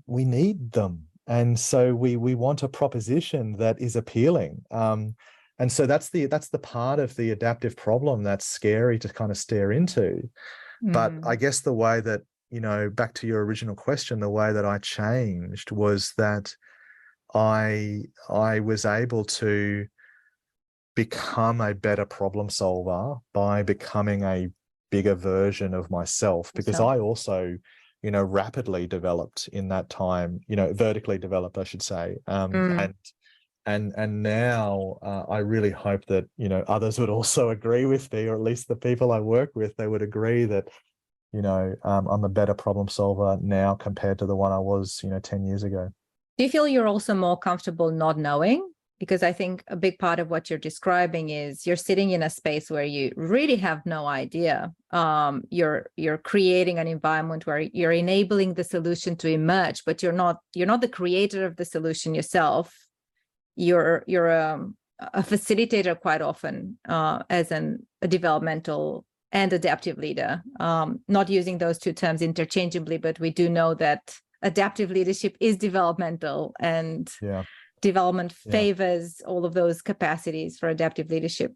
need them, and so we want a proposition that is appealing. And so that's the part of the adaptive problem that's scary to kind of stare into. But I guess the way that, back to your original question, the way that I changed was that I was able to become a better problem solver by becoming a bigger version of myself, because I also, rapidly developed in that time, vertically developed, I should say. And now I really hope that, others would also agree with me, or at least the people I work with, they would agree that, I'm a better problem solver now compared to the one I was, 10 years ago. Do you feel you're also more comfortable not knowing? Because I think a big part of what you're describing is you're sitting in a space where you really have no idea. You're creating an environment where you're enabling the solution to emerge, but you're not the creator of the solution yourself. You're a facilitator quite often as a developmental and adaptive leader, not using those two terms interchangeably, but we do know that adaptive leadership is developmental, and development favors all of those capacities for adaptive leadership.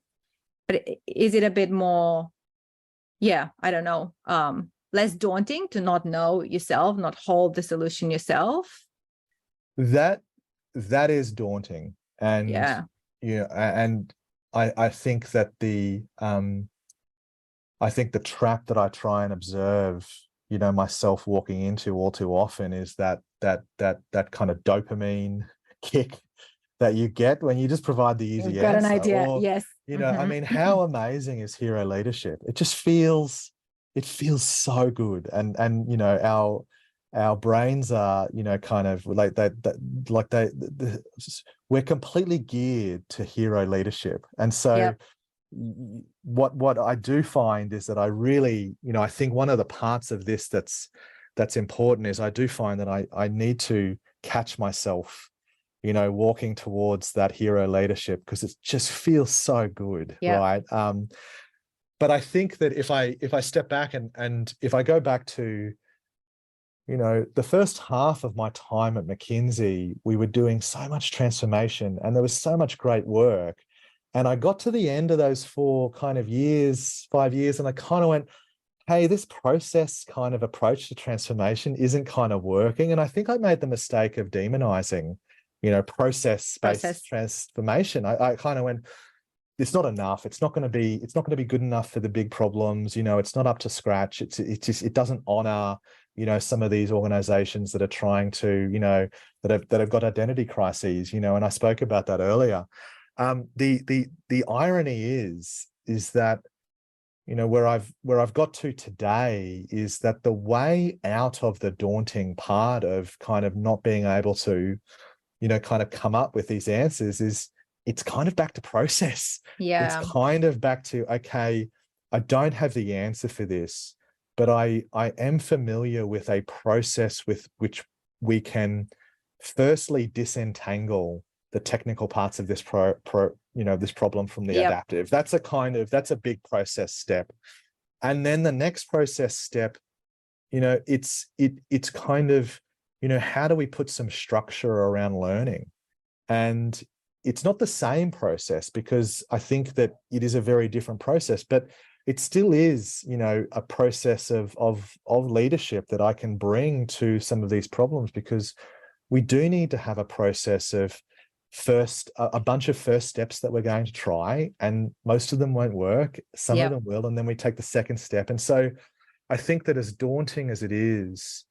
But is it a bit more, I don't know, less daunting to not know yourself, not hold the solution yourself? That is daunting. And and I think that the trap that I try and observe, myself walking into all too often is that kind of dopamine kick that you get when you just provide the easy answer. You've got an idea, or, yes. I mean, how amazing is hero leadership? It just feels so good, and our brains are, kind of like we're completely geared to hero leadership. And so what I do find is that I really, I think one of the parts of this that's important is I do find that I need to catch myself, walking towards that hero leadership, because it just feels so good, right? But I think that if I step back and if I go back to, the first half of my time at McKinsey, we were doing so much transformation and there was so much great work. And I got to the end of those 5 years, and I kind of went, hey, this process kind of approach to transformation isn't kind of working. And I think I made the mistake of demonizing, process-based transformation. I kind of went, it's not enough. It's not going to be good enough for the big problems. It's not up to scratch. It doesn't honor, some of these organizations that are trying to, that have got identity crises, and I spoke about that earlier. The irony is that, where I've got to today is that the way out of the daunting part of kind of not being able to, kind of come up with these answers is it's kind of back to process. Yeah. It's kind of back to, okay, I don't have the answer for this, but I am familiar with a process with which we can firstly disentangle the technical parts of this this problem from the adaptive. That's a big process step. And then the next process step, it's kind of, how do we put some structure around learning? And it's not the same process, because I think that it is a very different process, but it still is, a process of leadership that I can bring to some of these problems, because we do need to have a process of a bunch of first steps that we're going to try, and most of them won't work. Some of them will, and then we take the second step. And so I think that, as daunting as it is,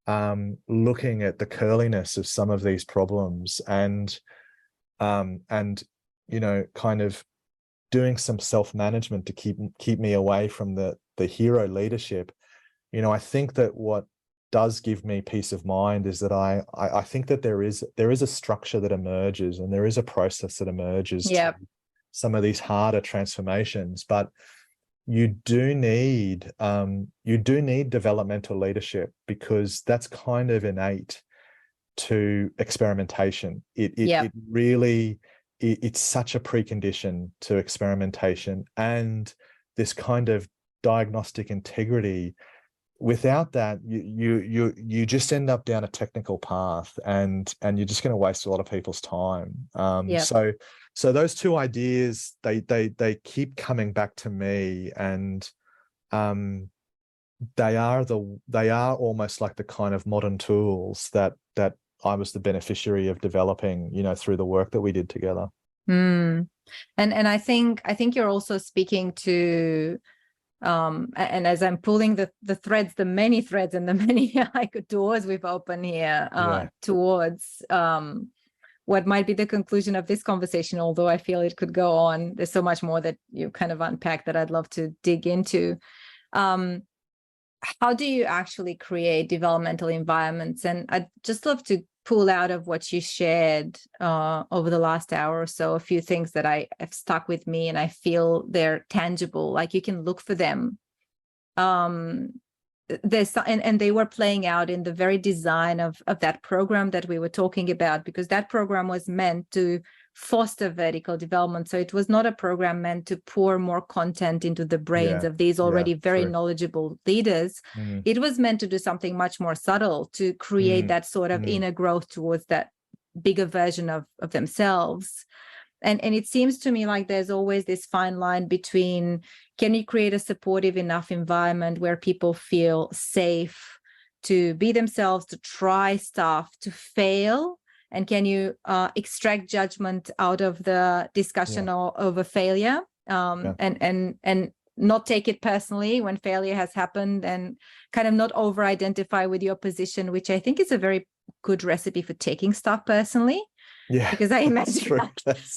looking at the curliness of some of these problems and kind of doing some self-management to keep me away from the hero leadership, I think that what does give me peace of mind is that I think that there is a structure that emerges, and there is a process that emerges to some of these harder transformations. But you do need developmental leadership, because that's kind of innate to experimentation. It really, it's such a precondition to experimentation and this kind of diagnostic integrity. Without that, you just end up down a technical path, and you're just going to waste a lot of people's time. So those two ideas, they keep coming back to me, and they are almost like the kind of modern tools that I was the beneficiary of developing, through the work that we did together. And I think you're also speaking to, and as I'm pulling the threads, the many threads and the many doors we've opened here towards what might be the conclusion of this conversation, although I feel it could go on. There's so much more that you kind of unpack that I'd love to dig into. How do you actually create developmental environments? And I'd just love to pull out of what you shared over the last hour or so a few things that have stuck with me, and I feel they're tangible, like you can look for them. There's and they were playing out in the very design of that program that we were talking about, because that program was meant to foster vertical development. So it was not a program meant to pour more content into the brains of these already very knowledgeable leaders. It was meant to do something much more subtle, to create that sort of inner growth towards that bigger version of themselves. And it seems to me like there's always this fine line between, can you create a supportive enough environment where people feel safe to be themselves, to try stuff, to fail? And can you extract judgment out of the discussion over failure, and not take it personally when failure has happened, and kind of not over-identify with your position, which I think is a very good recipe for taking stuff personally. Yeah, because I imagine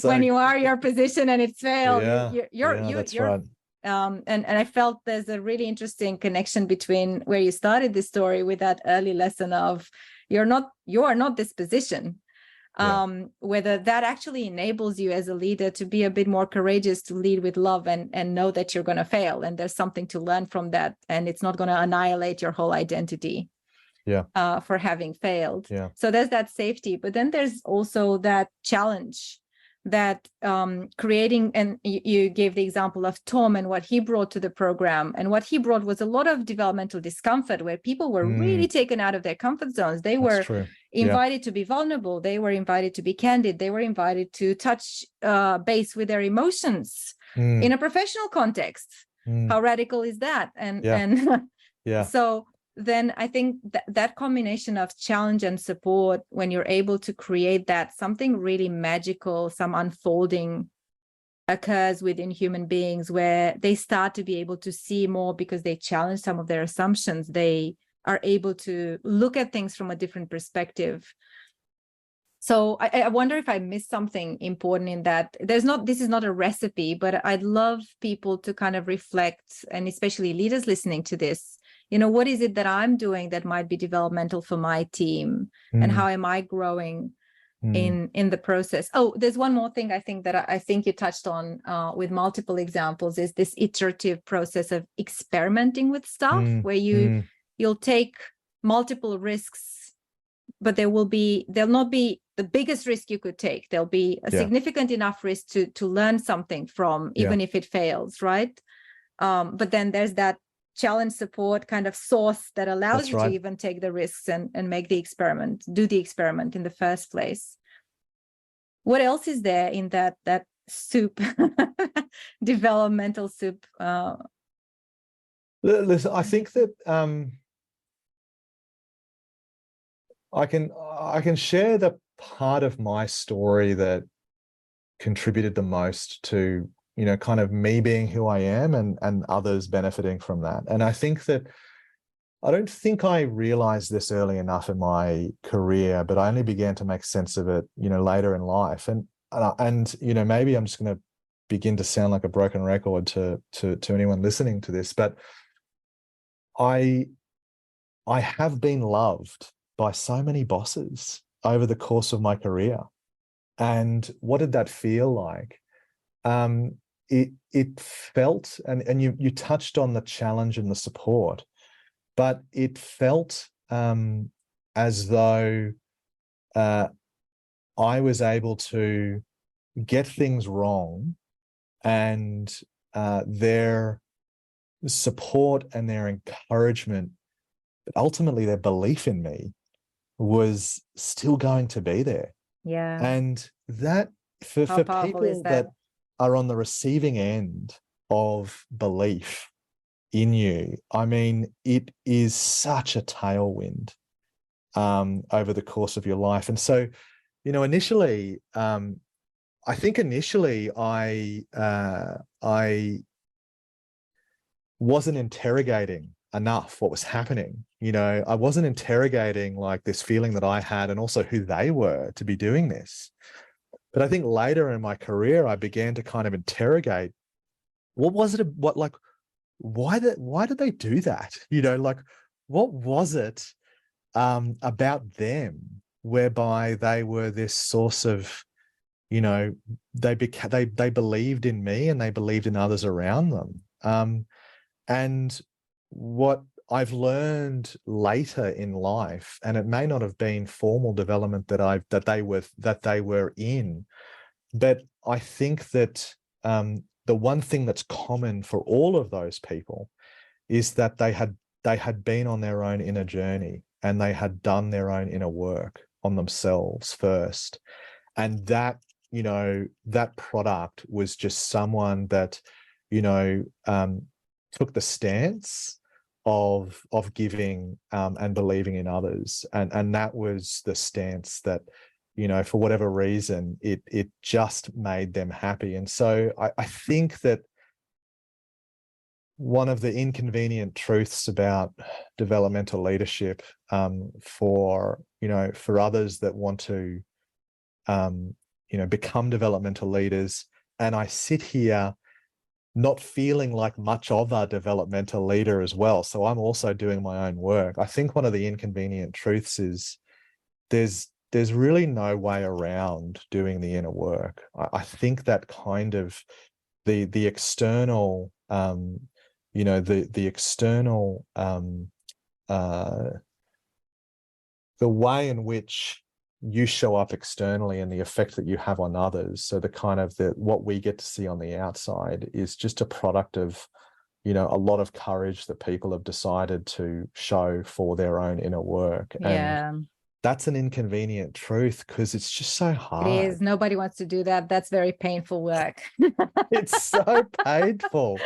when you are your position and it's failed, you're right. And I felt there's a really interesting connection between where you started this story with that early lesson of you are not this position. Whether that actually enables you as a leader to be a bit more courageous, to lead with love, and know that you're going to fail, and there's something to learn from that, and it's not going to annihilate your whole identity for having failed. So there's that safety, but then there's also that challenge that creating, and you gave the example of Tom and what he brought to the program, and what he brought was a lot of developmental discomfort, where people were really taken out of their comfort zones. They were invited to be vulnerable. They were invited to be candid. They were invited to touch base with their emotions in a professional context. How radical is that? And so then I think that combination of challenge and support, when you're able to create that, something really magical, some unfolding occurs within human beings where they start to be able to see more because they challenge some of their assumptions. They are able to look at things from a different perspective. So I wonder if I missed something important in that. This is not a recipe, but I'd love people to kind of reflect, and especially leaders listening to this, what is it that I'm doing that might be developmental for my team, and how am I growing in the process? Oh, there's one more thing I think that I think you touched on with multiple examples, is this iterative process of experimenting with stuff where you'll take multiple risks, but they'll not be the biggest risk you could take. There'll be a significant enough risk to learn something from, even if it fails, right? But then there's that challenge support kind of source that allows you to even take the risks and make the experiment, do the experiment in the first place. What else is there in that soup, developmental soup? Listen, I think that I can share the part of my story that contributed the most to, kind of me being who I am and others benefiting from that. And I think that I don't think I realized this early enough in my career, but I only began to make sense of it, later in life. And maybe I'm just going to begin to sound like a broken record to anyone listening to this, but I have been loved by so many bosses over the course of my career. And what did that feel like? It felt, and you touched on the challenge and the support, but it felt as though I was able to get things wrong, and their support and their encouragement, but ultimately their belief in me, was still going to be there. Yeah. And that for people that are on the receiving end of belief in you, I mean, it is such a tailwind over the course of your life. And so, initially, I think I wasn't interrogating enough what was happening. I wasn't interrogating like this feeling that I had, and also who they were to be doing this. But I think later in my career, I began to kind of interrogate, what was it? Why did they do that? What was it about them whereby they were this source of, they believed in me and they believed in others around them. And what I've learned later in life, and it may not have been formal development that they were in, but I think that the one thing that's common for all of those people is that they had been on their own inner journey, and they had done their own inner work on themselves first. And that, that product was just someone that, took the stance of giving and believing in others. And that was the stance that, for whatever reason, it just made them happy. And so I think that one of the inconvenient truths about developmental leadership for others that want to, become developmental leaders, and I sit here not feeling like much of a developmental leader as well, so I'm also doing my own work. I think one of the inconvenient truths is there's really no way around doing the inner work. I think that kind of the external, the external, the way in which you show up externally and the effect that you have on others. So the kind of what we get to see on the outside is just a product of, a lot of courage that people have decided to show for their own inner work. Yeah. that's an inconvenient truth because it's just so hard. It is. Nobody wants to do that. That's very painful work. It's so painful.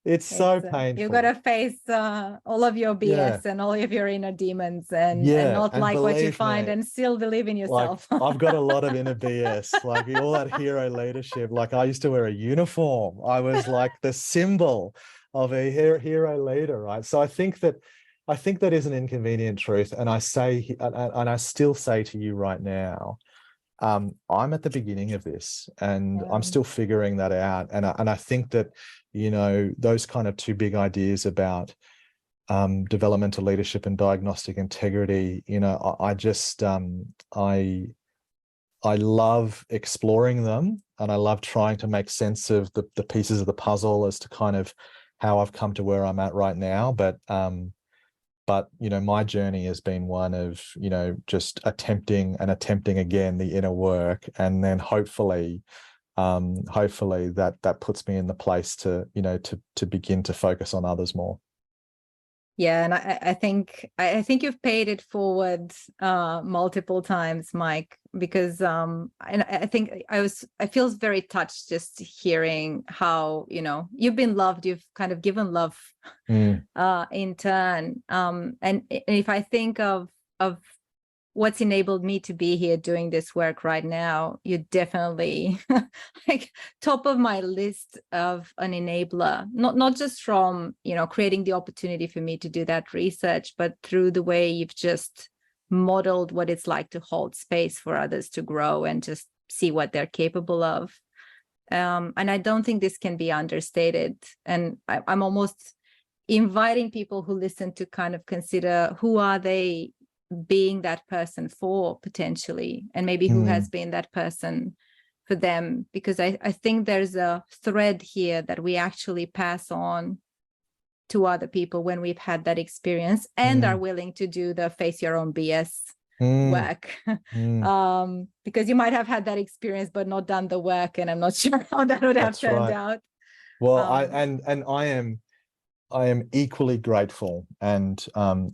It's so painful. You've got to face all of your BS and all of your inner demons and not like what you find and still believe in yourself. Like, I've got a lot of inner BS, like all that hero leadership. Like I used to wear a uniform. I was like the symbol of a hero leader, right? So I think that is an inconvenient truth. And I still say to you right now, I'm at the beginning of this and I'm still figuring that out. And I think that, those kind of two big ideas about developmental leadership and diagnostic integrity, I love exploring them, and I love trying to make sense of the pieces of the puzzle as to kind of how I've come to where I'm at right now. But my journey has been one of, just attempting again the inner work, and then hopefully that puts me in the place to begin to focus on others more. Yeah, and I think you've paid it forward multiple times, Mike, because and I think I feel very touched just hearing how you've been loved, you've kind of given love in turn, and if I think of what's enabled me to be here doing this work right now, you're definitely like top of my list of an enabler, not just from, creating the opportunity for me to do that research, but through the way you've just modeled what it's like to hold space for others to grow and just see what they're capable of. And I don't think this can be understated. And I'm almost inviting people who listen to kind of consider, who are they being that person for, potentially, and maybe who has been that person for them, because I think there's a thread here that we actually pass on to other people when we've had that experience and are willing to do the face your own BS work. Because you might have had that experience but not done the work, and I'm not sure how that would have turned out. Well, I am equally grateful, and I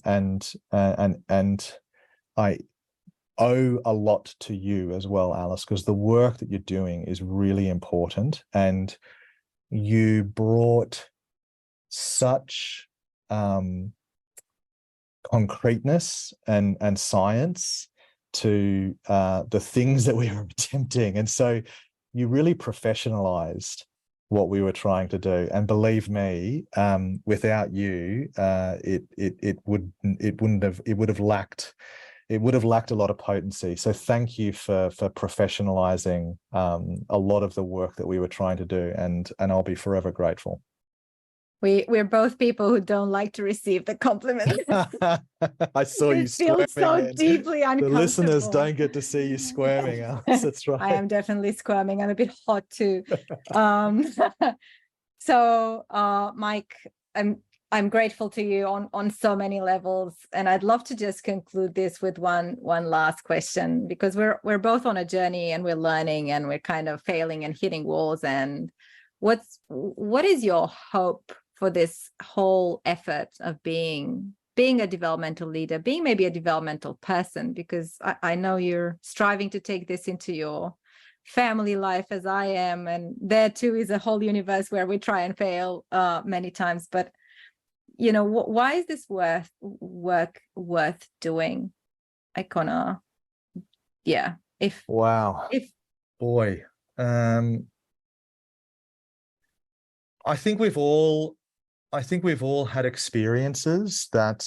owe a lot to you as well, Alice, because the work that you're doing is really important, and you brought such concreteness and science to the things that we were attempting, and so you really professionalized what we were trying to do. And believe me, without you, it would have lacked a lot of potency. So thank you for professionalizing a lot of the work that we were trying to do, and I'll be forever grateful. We're both people who don't like to receive the compliment. I saw you squirming. It feels so deeply uncomfortable. The listeners don't get to see you squirming, Alice. That's right. I am definitely squirming. I'm a bit hot too. So, Mike, I'm grateful to you on so many levels, and I'd love to just conclude this with one last question, because we're both on a journey and we're learning and we're kind of failing and hitting walls. And what is your hope for this whole effort of being a developmental leader, being maybe a developmental person? Because I know you're striving to take this into your family life, as I am, and there too is a whole universe where we try and fail many times. But why is this work worth doing? I think we've all had experiences that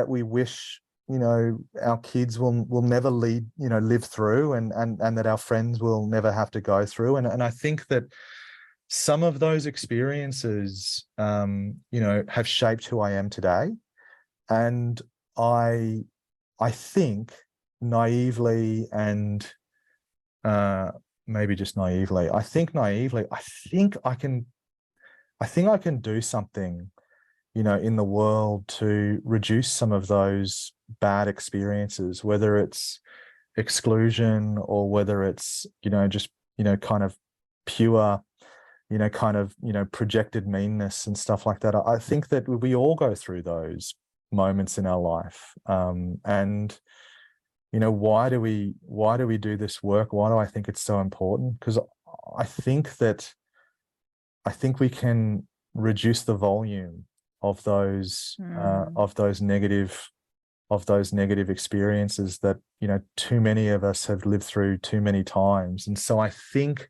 we wish our kids will never live through, and that our friends will never have to go through, and I think that some of those experiences have shaped who I am today. And I think naively, and maybe just naively, I think I can do something, in the world to reduce some of those bad experiences, whether it's exclusion or whether it's, just, kind of pure, projected meanness and stuff like that. I think that we all go through those. moments in our life. And why do we do this work? Why do I think it's so important? Because I think we can reduce the volume of those negative experiences that too many of us have lived through too many times. And so I think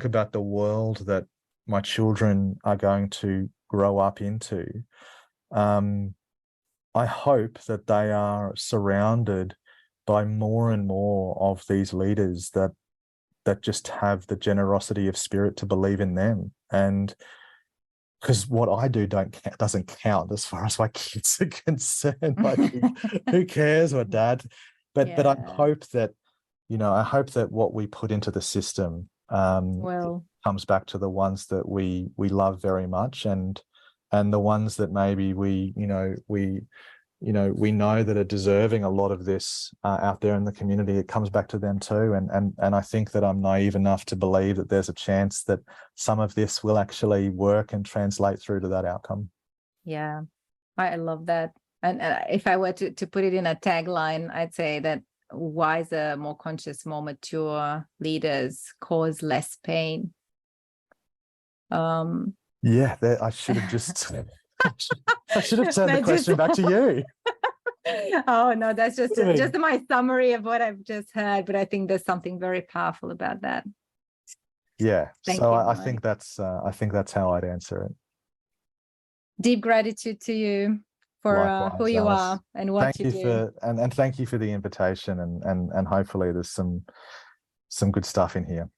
about the world that my children are going to grow up into, I hope that they are surrounded by more and more of these leaders that just have the generosity of spirit to believe in them. And because what I do doesn't count as far as my kids are concerned. Like, who cares what dad? But I hope that what we put into the system comes back to the ones that we love very much, and the ones that maybe we know that are deserving a lot of this out there in the community. It comes back to them too. And I think that I'm naive enough to believe that there's a chance that some of this will actually work and translate through to that outcome. Yeah, I love that. And if I were to put it in a tagline, I'd say that wiser, more conscious, more mature leaders cause less pain. I should have just... I should have turned the question back to you. Oh, no, that's just my summary of what I've just heard. But I think there's something very powerful about that. Yeah. I think that's how I'd answer it. Deep gratitude to you for who you are and what you do. And thank you for the invitation. And hopefully there's some good stuff in here.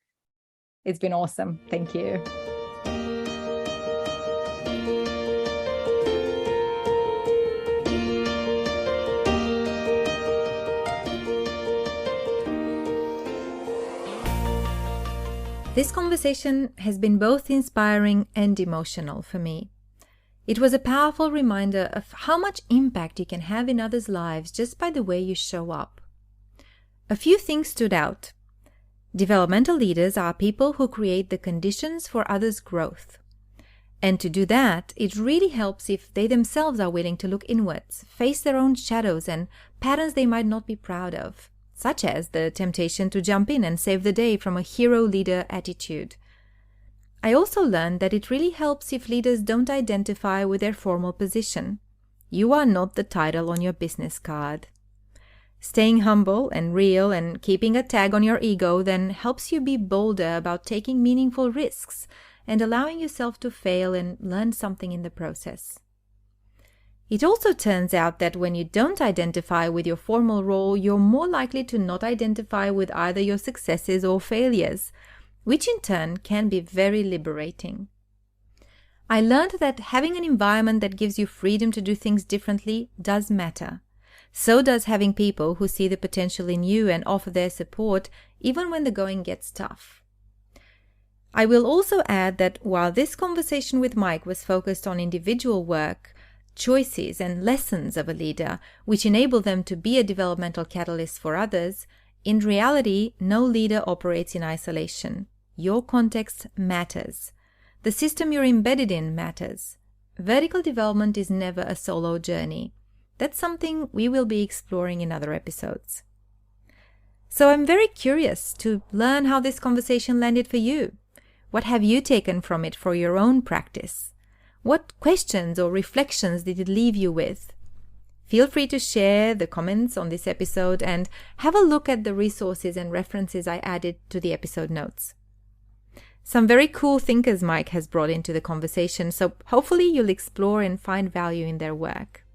It's been awesome. Thank you. This conversation has been both inspiring and emotional for me. It was a powerful reminder of how much impact you can have in others' lives just by the way you show up. A few things stood out. Developmental leaders are people who create the conditions for others' growth. And to do that, it really helps if they themselves are willing to look inwards, face their own shadows and patterns they might not be proud of, such as the temptation to jump in and save the day from a hero-leader attitude. I also learned that it really helps if leaders don't identify with their formal position. You are not the title on your business card. Staying humble and real and keeping a tag on your ego then helps you be bolder about taking meaningful risks and allowing yourself to fail and learn something in the process. It also turns out that when you don't identify with your formal role, you're more likely to not identify with either your successes or failures, which in turn can be very liberating. I learned that having an environment that gives you freedom to do things differently does matter. So does having people who see the potential in you and offer their support even when the going gets tough. I will also add that while this conversation with Mike was focused on individual work, choices and lessons of a leader, which enable them to be a developmental catalyst for others, in reality, no leader operates in isolation. Your context matters. The system you're embedded in matters. Vertical development is never a solo journey. That's something we will be exploring in other episodes. So I'm very curious to learn how this conversation landed for you. What have you taken from it for your own practice? What questions or reflections did it leave you with? Feel free to share the comments on this episode and have a look at the resources and references I added to the episode notes. Some very cool thinkers Mike has brought into the conversation, so hopefully you'll explore and find value in their work.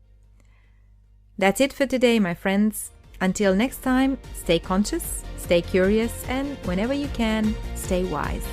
That's it for today, my friends. Until next time, stay conscious, stay curious, and whenever you can, stay wise.